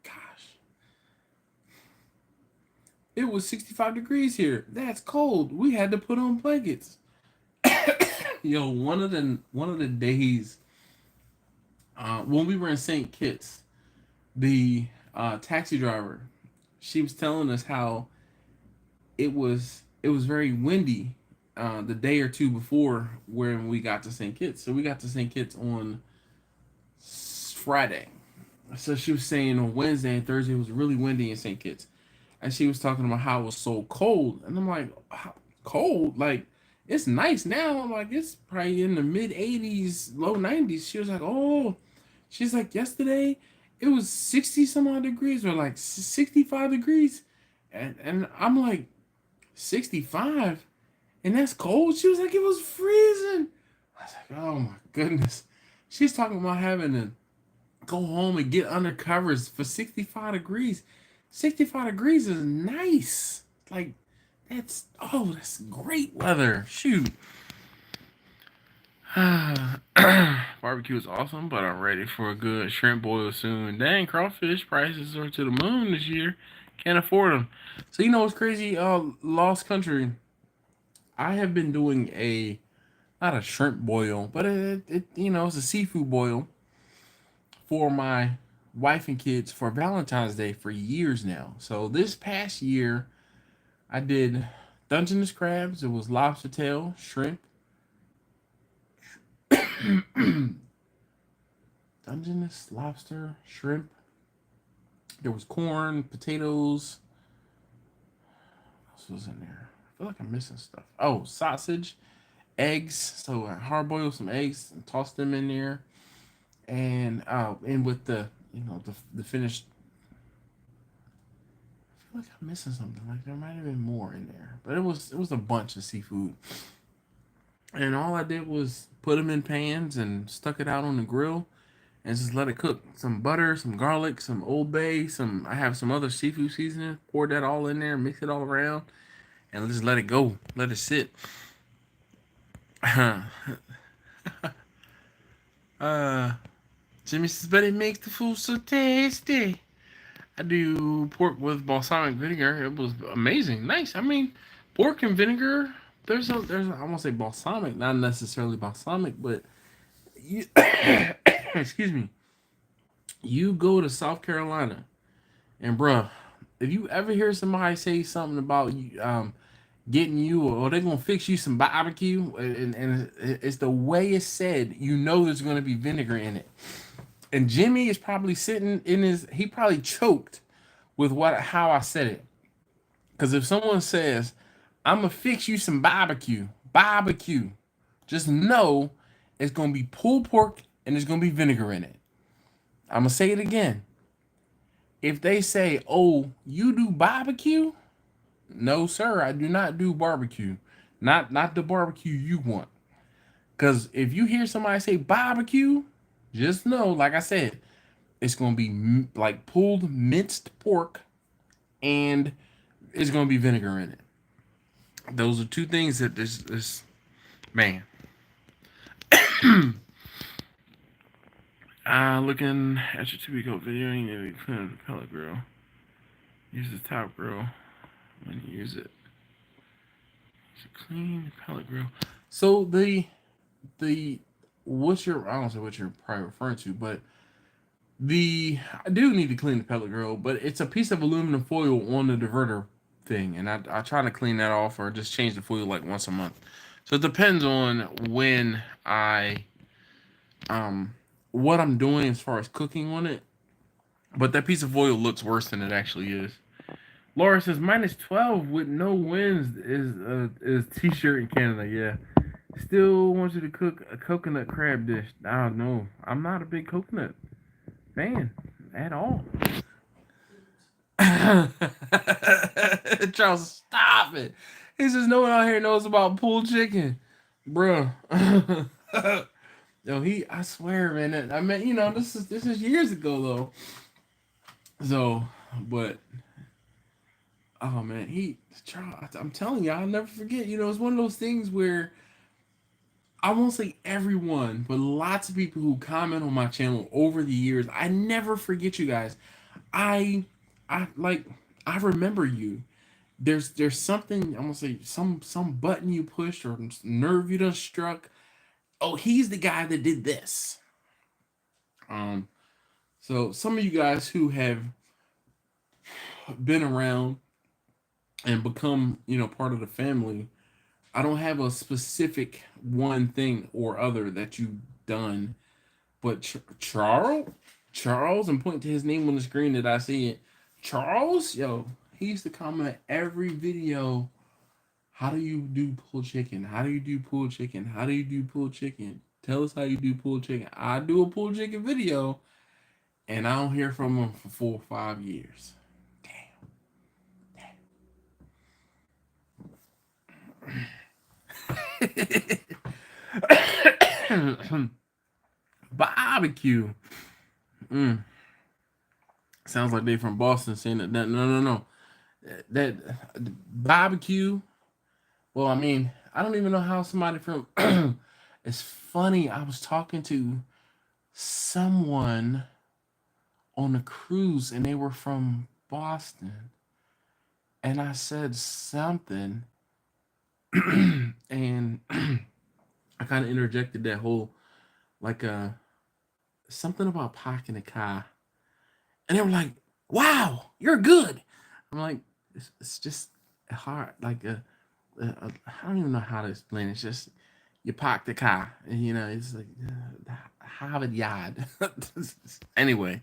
gosh. It was 65 degrees here. That's cold. We had to put on blankets. Yo, one of the days when we were in St. Kitts, the taxi driver, she was telling us how it was very windy the day or two before when we got to St. Kitts. So we got to St. Kitts on Friday. So she was saying on Wednesday and Thursday it was really windy in St. Kitts. And she was talking about how it was so cold. And I'm like, cold? Like, it's nice now. I'm like, it's probably in the mid 80s, low 90s. She was like, oh, she's like, yesterday it was 60 some odd degrees or like 65 degrees. And I'm like, 65? And that's cold? She was like, it was freezing. I was like, oh my goodness. She's talking about having to go home and get under covers for 65 degrees. 65 degrees is nice. Like, that's great weather. Shoot. Barbecue is awesome, but I'm ready for a good shrimp boil soon. Dang, crawfish prices are to the moon this year. Can't afford them. So, you know what's crazy? Lost Country. I have been doing not a shrimp boil, but it's a seafood boil for my wife and kids for Valentine's Day for years now. So this past year, I did Dungeness crabs. It was lobster tail, shrimp. Dungeness, lobster, shrimp. There was corn, potatoes. What else was in there? I feel like I'm missing stuff. Oh, sausage, eggs. So I hard boiled some eggs and tossed them in there. And with the the finished. I feel like I'm missing something. Like there might have been more in there, but it was a bunch of seafood. And all I did was put them in pans and stuck it out on the grill, and just let it cook. Some butter, some garlic, some Old Bay, I have some other seafood seasoning. Poured that all in there, mix it all around, and just let it go. Let it sit. Jimmy says, but it makes the food so tasty. I do pork with balsamic vinegar. It was amazing. Nice. I mean, pork and vinegar, there's I won't say balsamic, not necessarily balsamic, but you, excuse me. You go to South Carolina, and bruh, if you ever hear somebody say something about getting you or they're gonna fix you some barbecue, and it's the way it's said, you know there's gonna be vinegar in it. And Jimmy is probably sitting he probably choked with how I said it. Because if someone says, I'm gonna fix you some barbecue, just know it's gonna be pulled pork and there's gonna be vinegar in it. I'm gonna say it again. If they say, oh, you do barbecue? No, sir, I do not do barbecue. Not the barbecue you want. Because if you hear somebody say barbecue, just know, like I said, it's going to be like pulled minced pork and it's going to be vinegar in it. Those are two things that this man. Looking at your 2-week-old video, you need to clean up the pellet grill. Use the top grill when you use it. Clean the pellet grill. So the I don't know what you're probably referring to, but I do need to clean the pellet grill, but it's a piece of aluminum foil on the diverter thing, and I try to clean that off or just change the foil like once a month. So it depends on when what I'm doing as far as cooking on it. But that piece of foil looks worse than it actually is. Laura says -12 with no winds is t-shirt in Canada. Yeah. Still want you to cook a coconut crab dish. I don't know. I'm not a big coconut fan at all. Charles, stop it. He says no one out here knows about pulled chicken, bro. Yo, I swear, man. I mean, this is years ago though. So, but oh man, Charles, I'm telling you, I'll never forget. It's one of those things where I won't say everyone, but lots of people who comment on my channel over the years, I never forget you guys. I like I remember you. There's something I'm gonna say some button you pushed or nerve you done struck. Oh, he's the guy that did this. So some of you guys who have been around and become part of the family, I don't have a specific one thing or other that you've done, but Charles, and point to his name on the screen that I see it. Charles, yo, he used to comment every video. How do you do pulled chicken? How do you do pulled chicken? How do you do pulled chicken? Tell us how you do pulled chicken. I do a pulled chicken video, and I don't hear from him for 4 or 5 years. Damn. Barbecue. Sounds like they from Boston saying that. No. That barbecue. Well, I mean, I don't even know how somebody from. It's funny. I was talking to someone on a cruise, and they were from Boston, and I said something, and I kind of interjected that whole like something about parking the car, and they were like, "Wow, you're good." I'm like, it's just hard. Like I don't even know how to explain it. It's just you park the car, and it's like Harvard Yard. Anyway,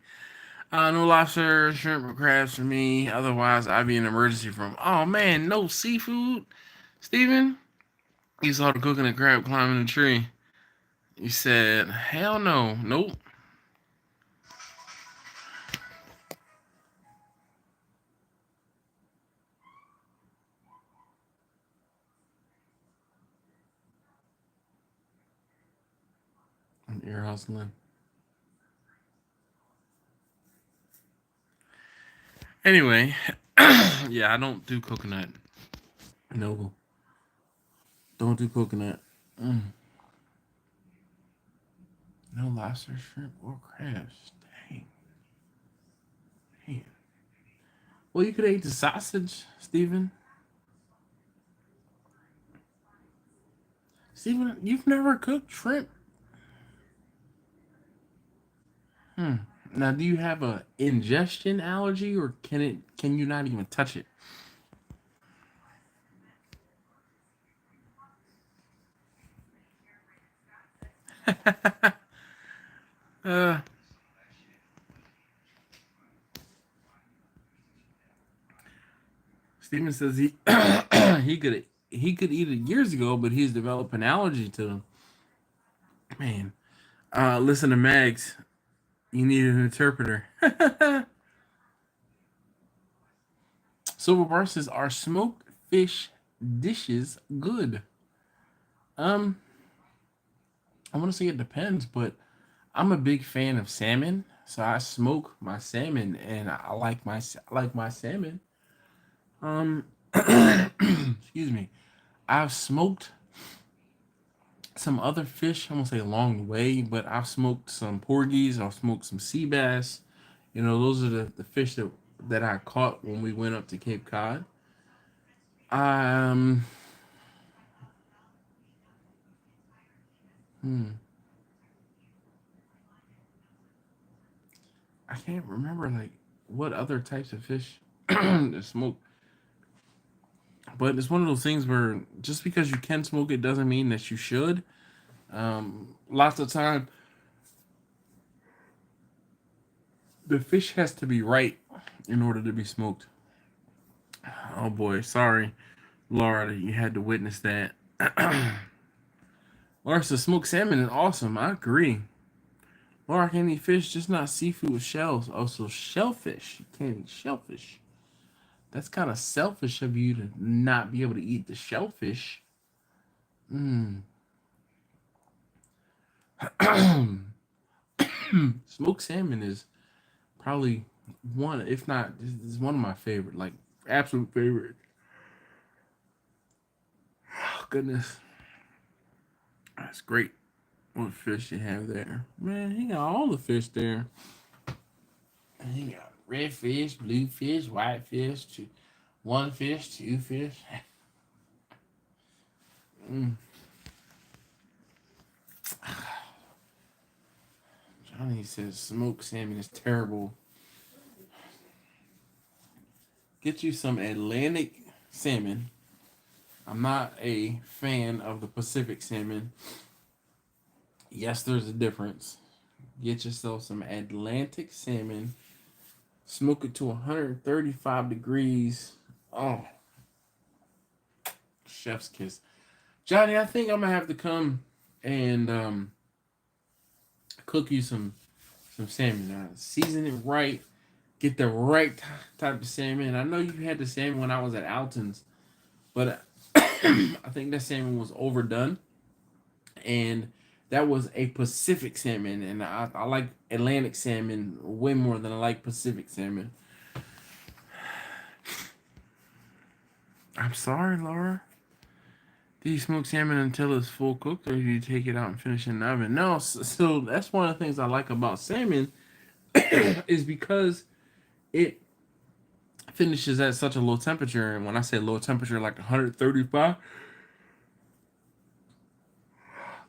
no lobster, shrimp, or crabs for me. Otherwise, I'd be in emergency from. Oh man, no seafood. Steven, you saw the cooking a crab climbing a tree. You said, hell no, nope. I'm ear hustling. Anyway, yeah, I don't do coconut. No, don't do coconut. No lobster, shrimp, or crabs. Dang. Man. Well, you could eat the sausage, Steven. Steven, you've never cooked shrimp. Now, do you have a ingestion allergy, or can you not even touch it? uh, Steven says he he could eat it years ago, but he's developed an allergy to them. Man, listen to Mags. You need an interpreter. Silver Bar says, "Are smoked fish dishes good?" Um, I want to say it depends, but I'm a big fan of salmon, so I smoke my salmon, and I like my salmon. Um, excuse me. I've smoked some other fish. I'm gonna say along the way, but I've smoked some porgies. I've smoked some sea bass. Those are the fish that I caught when we went up to Cape Cod. Um, hmm, I can't remember like what other types of fish to smoke. But it's one of those things where just because you can smoke it doesn't mean that you should. Lots of time, the fish has to be right in order to be smoked. Oh boy, sorry, Laura, that you had to witness that. Laura says smoked salmon is awesome. I agree. Laura can't eat fish, just not seafood with shells. Also, shellfish. You can't eat shellfish. That's kind of selfish of you to not be able to eat the shellfish. Smoked salmon is probably one, if not, is one of my favorite, like absolute favorite. Oh, goodness, that's great. What fish you have there, man? He got all the fish there. He got red fish, blue fish, white fish, one fish, two fish. mm. Johnny says smoked salmon is terrible. Get you some Atlantic salmon. I'm not a fan of the Pacific salmon. Yes, there's a difference. Get yourself some Atlantic salmon. Smoke it to 135 degrees. Oh, chef's kiss. Johnny, I think I'm gonna have to come and cook you some salmon. Season it right. Get the right type of salmon. I know you had the salmon when I was at Alton's, but I think that salmon was overdone, and that was a Pacific salmon, and I like Atlantic salmon way more than I like Pacific salmon. I'm sorry, Laura. Do you smoke salmon until it's full cooked, or do you take it out and finish it in the oven? No, so that's one of the things I like about salmon is because it finishes at such a low temperature. And when I say low temperature, like 135.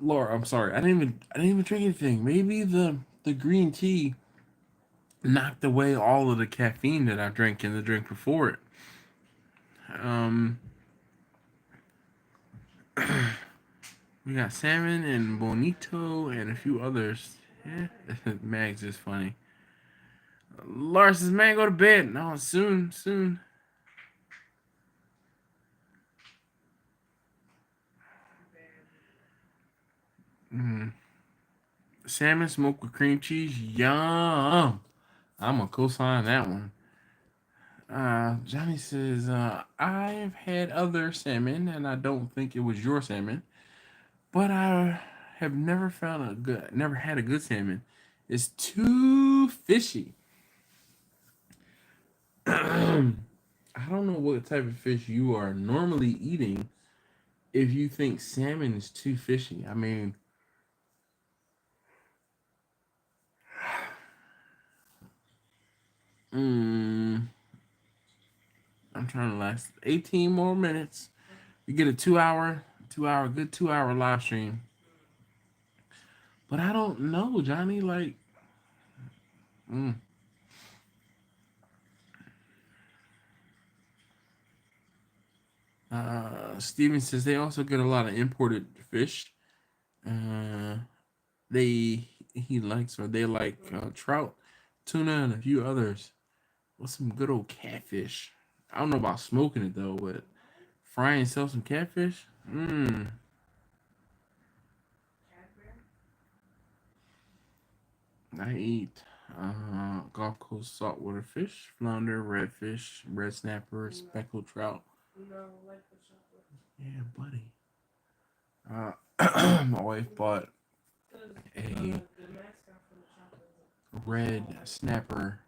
Laura, I'm sorry. I didn't even drink anything. Maybe the green tea knocked away all of the caffeine that I drank in the drink before it. Um, we got salmon and bonito and a few others. Yeah, Mags is funny. Lars says, "Man, go to bed." No, soon, soon. Mm. Salmon smoked with cream cheese, yum. I'm gonna co-sign that one. Johnny says, I've had other salmon, and I don't think it was your salmon, but I have never had a good salmon. It's too fishy. I don't know what type of fish you are normally eating if you think salmon is too fishy. I mean, mm, I'm trying to last 18 more minutes. You get a good 2 hour live stream. But I don't know, Johnny. Like, mm. Steven says they also get a lot of imported fish. Uh, he likes or they like trout, tuna, and a few others. With some good old catfish. I don't know about smoking it though, but fry and sell some catfish. I eat Gulf Coast saltwater fish, flounder, redfish, red snapper, speckled trout. No, like the chocolate. Yeah, buddy. My wife bought a The mascot for the chocolate red snapper.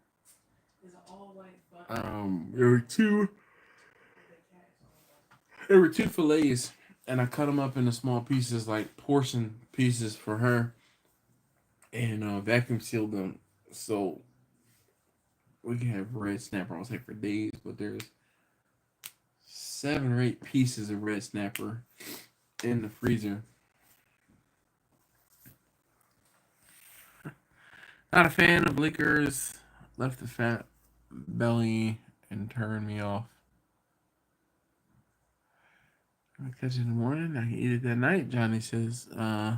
is an all white bucket. There were two fillets, and I cut them up into small pieces, like portion pieces for her, and vacuum sealed them so we can have red snapper. I was like for days, but there's 7 or 8 pieces of red snapper in the freezer. Not a fan of liquors. Left the fat belly and turned me off. I catch it in the morning. I can eat it that night. Johnny says, huh.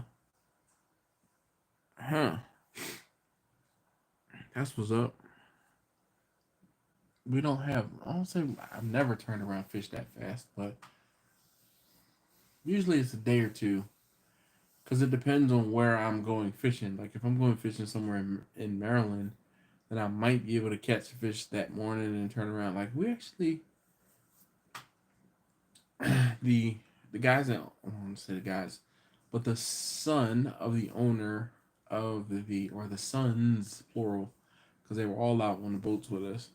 That's what's up. we don't have. I don't say I've never turned around fish that fast, but usually it's a day or two. Because it depends on where I'm going fishing. Like if I'm going fishing somewhere in Maryland, then I might be able to catch a fish that morning and turn around. Like we actually, the the guys that I don't want to say the guys, but the son of the owner of the sons plural, because they were all out on the boats with us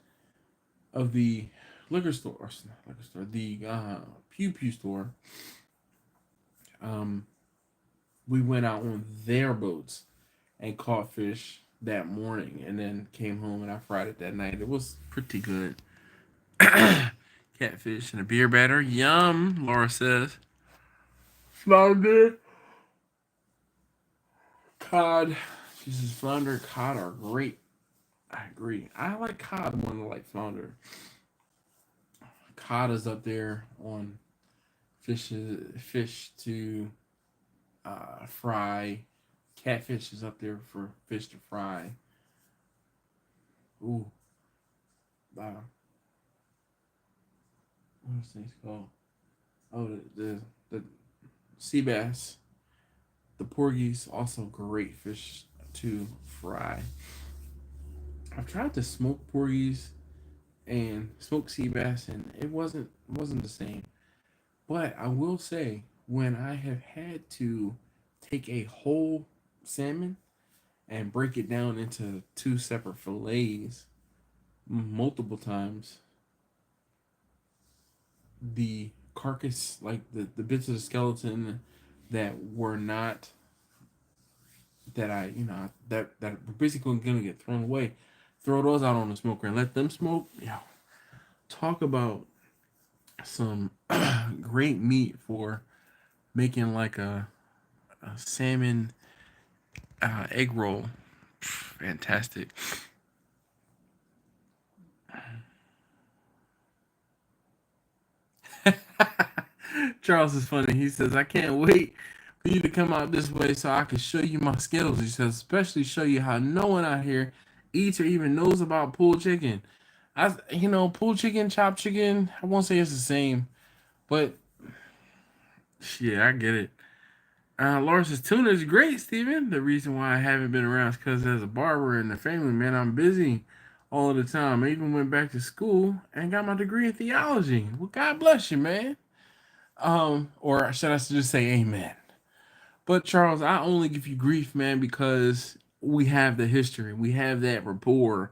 of the liquor store, or not liquor store, the Pew Pew store. Um, we went out on their boats and caught fish that morning, and then came home and I fried it that night. It was pretty good. Catfish and a beer batter, yum. Laura says, smell good. Cod, she says flounder, cod are great. I agree. I like cod more than I like flounder. Cod is up there on fish to fry. Catfish is up there for fish to fry. Ooh, wow. What's things called? Oh, the sea bass, the porgies, also great fish to fry. I've tried to smoke porgies and smoke sea bass, and it wasn't the same. But I will say, when I have had to take a whole salmon and break it down into two separate fillets multiple times, the carcass, like the bits of the skeleton that were not that I that were basically gonna get thrown away, throw those out on the smoker and let them smoke. Yeah, talk about some great meat for making like a salmon egg roll. Fantastic. Charles is funny. He says, I can't wait for you to come out this way so I can show you my skills. He says, especially show you how no one out here eats or even knows about pulled chicken. Pulled chicken, chopped chicken, I won't say it's the same, but yeah, I get it. Laura says, tuna is great, Steven. The reason why I haven't been around is because as a barber in the family, man, I'm busy all of the time. I even went back to school and got my degree in theology. Well, God bless you, man. Or should I just say amen? But Charles, I only give you grief, man, because we have the history, we have that rapport.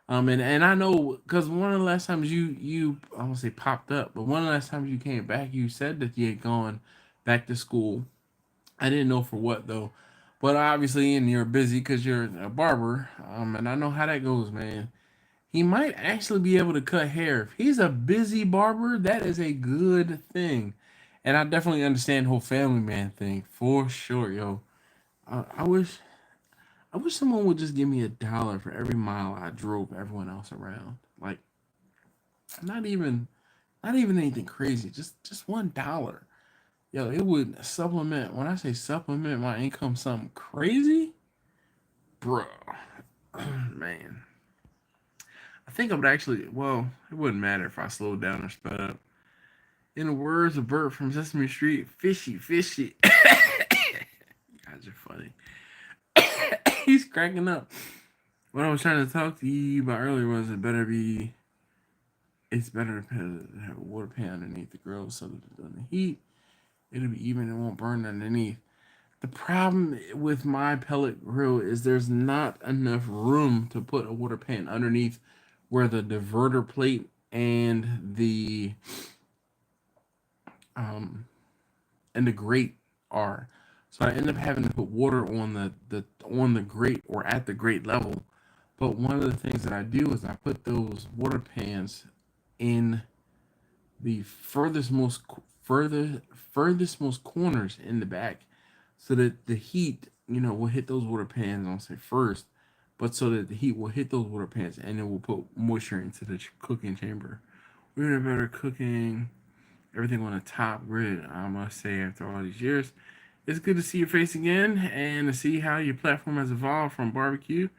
And I know because one of the last times you I won't say popped up, but one of the last times you came back, you said that you had gone back to school. I didn't know for what though, but obviously, and you're busy because you're a barber. And I know how that goes, man. He might actually be able to cut hair. If he's a busy barber, that is a good thing. And I definitely understand the whole family man thing for sure, yo. I wish someone would just give me $1 for every mile I drove everyone else around. Like not even not even anything crazy. Just $1. Yo, it would supplement when I say supplement my income something crazy, bro. Man. I think I would actually well, it wouldn't matter if I slowed down or sped up. In the words of Bert from Sesame Street, fishy, fishy. You guys are funny. He's cracking up. What I was trying to talk to you about earlier was it's better to have a water pan underneath the grill so that it doesn't heat. It'll be even, it won't burn underneath. The problem with my pellet grill is there's not enough room to put a water pan underneath where the diverter plate um and the grate are. So I end up having to put water on the grate or at the grate level. But one of the things that I do is I put those water pans in the furthest most corners in the back, so that the heat will hit those water pans. I'll say first, but so that the heat will hit those water pans and it will put moisture into the cooking chamber. We're better cooking everything on the top grid. I must say, after all these years, it's good to see your face again and to see how your platform has evolved from barbecue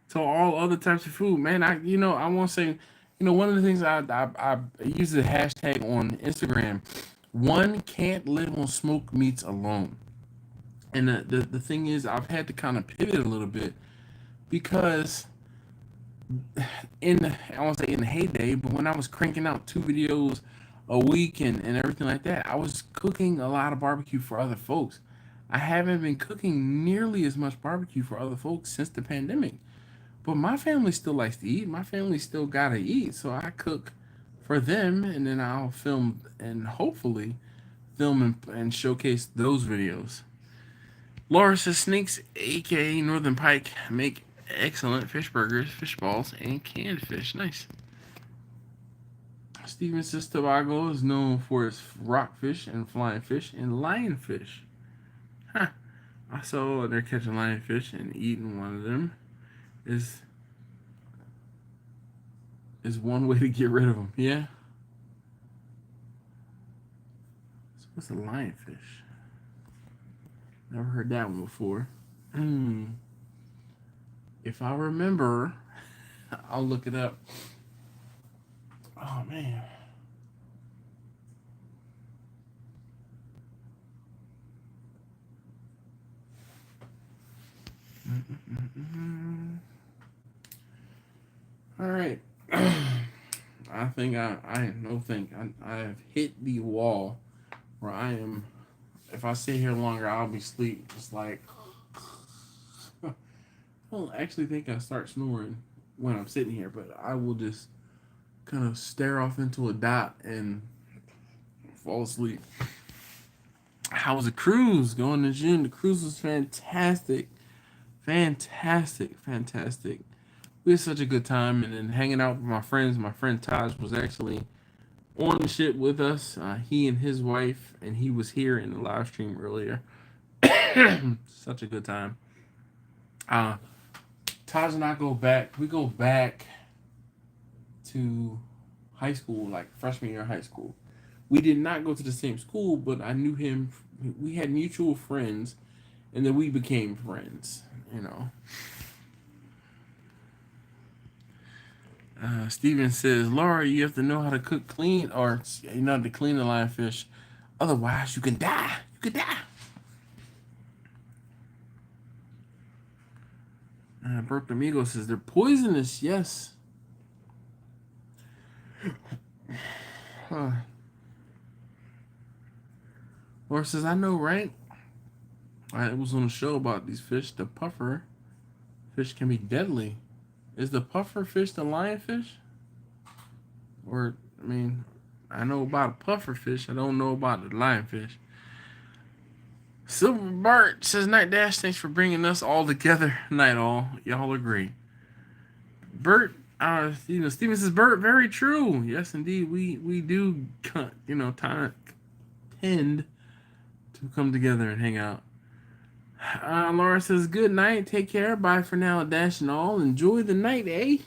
to all other types of food. Man, I won't say, You know, one of the things I use the hashtag on Instagram. One can't live on smoked meats alone. And the thing is, I've had to kind of pivot a little bit because I won't say in the heyday, but when I was cranking out 2 videos a week and everything like that, I was cooking a lot of barbecue for other folks. I haven't been cooking nearly as much barbecue for other folks since the pandemic. But my family still likes to eat. My family still gotta eat. So I cook for them, and then I'll film and hopefully film and showcase those videos. Laura says Snakes, aka Northern Pike, make excellent fish burgers, fish balls, and canned fish. Nice. Steven says Tobago is known for its rockfish and flying fish and lionfish. Huh. I saw they're catching lionfish and eating one of them is one way to get rid of them. Yeah. So what's a lionfish? Never heard that one before. If I remember, I'll look it up. Oh man. All right. I think I have hit the wall where I am. If I sit here longer, I'll be asleep. It's like I don't actually think I start snoring when I'm sitting here, but I will just kind of stare off into a dot and fall asleep. How was the cruise? Going to June. The cruise was fantastic. Fantastic. We had such a good time, and then hanging out with my friends. My friend Taj was actually on the ship with us. He and his wife, and he was here in the live stream earlier. Such a good time. Taj and I go back. We go back to high school, like freshman year of high school. We did not go to the same school, but I knew him. We had mutual friends, and then we became friends. You know. Steven says, Laura, you have to know how to cook clean, or you know how to clean the lionfish. Otherwise, you can die. You could die. Burke Amigo says, they're poisonous. Yes. Laura says, I know, right? It was on a show about these fish. The puffer fish can be deadly. Is the puffer fish the lionfish? Or, I mean, I know about a puffer fish. I don't know about the lionfish. Silver Bart says, Night Dash, thanks for bringing us all together. Night all. Y'all agree. Bert, Steven says, Bert, very true. Yes, indeed. We do, tend to come together and hang out. Laura says, good night. Take care. Bye for now, Dash and all. Enjoy the night, eh?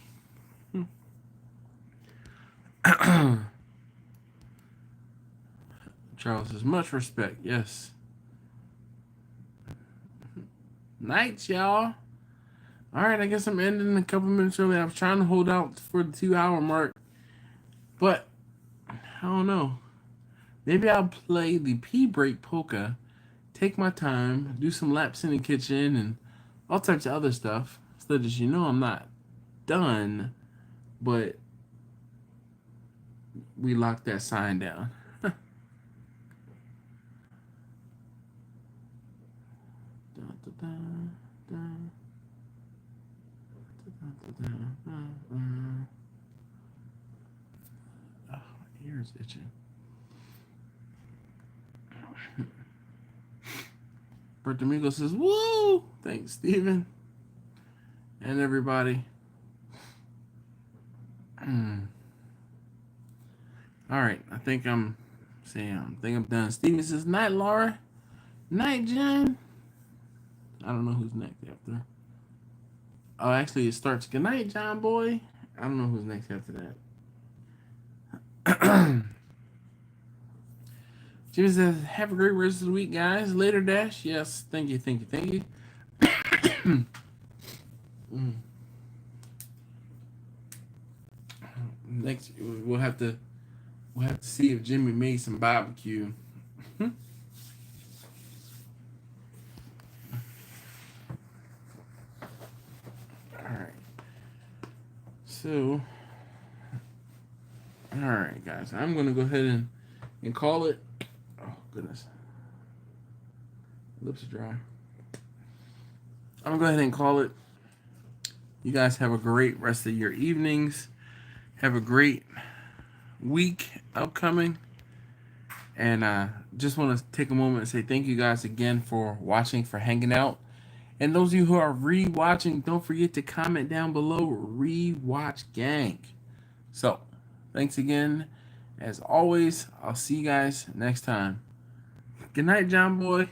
Charles says, much respect. Yes. Night, y'all. All right, I guess I'm ending a couple minutes early. I was trying to hold out for the 2-hour mark, but I don't know. Maybe I'll play the pee break polka, take my time, do some laps in the kitchen, and all types of other stuff, so that you know I'm not done, but we locked that sign down. Oh, my ear's itching. Bert Domingo says, woo! Thanks, Steven. And everybody. Alright, I think I'm done. Steven says, night, Laura. Night, John. I don't know who's next after. Oh, actually, it starts. Good night, John boy. I don't know who's next after that. Jimmy says, have a great rest of the week, guys. Later, Dash. Yes, thank you. next we'll have to see if Jimmy made some barbecue. All right. So, all right, guys. I'm gonna go ahead and call it. Oh goodness, lips are dry. I'm gonna go ahead and call it. You guys have a great rest of your evenings. Have a great week upcoming. And just want to take a moment and say thank you guys again for watching, for hanging out. And those of you who are re-watching, don't forget to comment down below, Rewatch Gang. So, thanks again. As always, I'll see you guys next time. Good night, John Boy.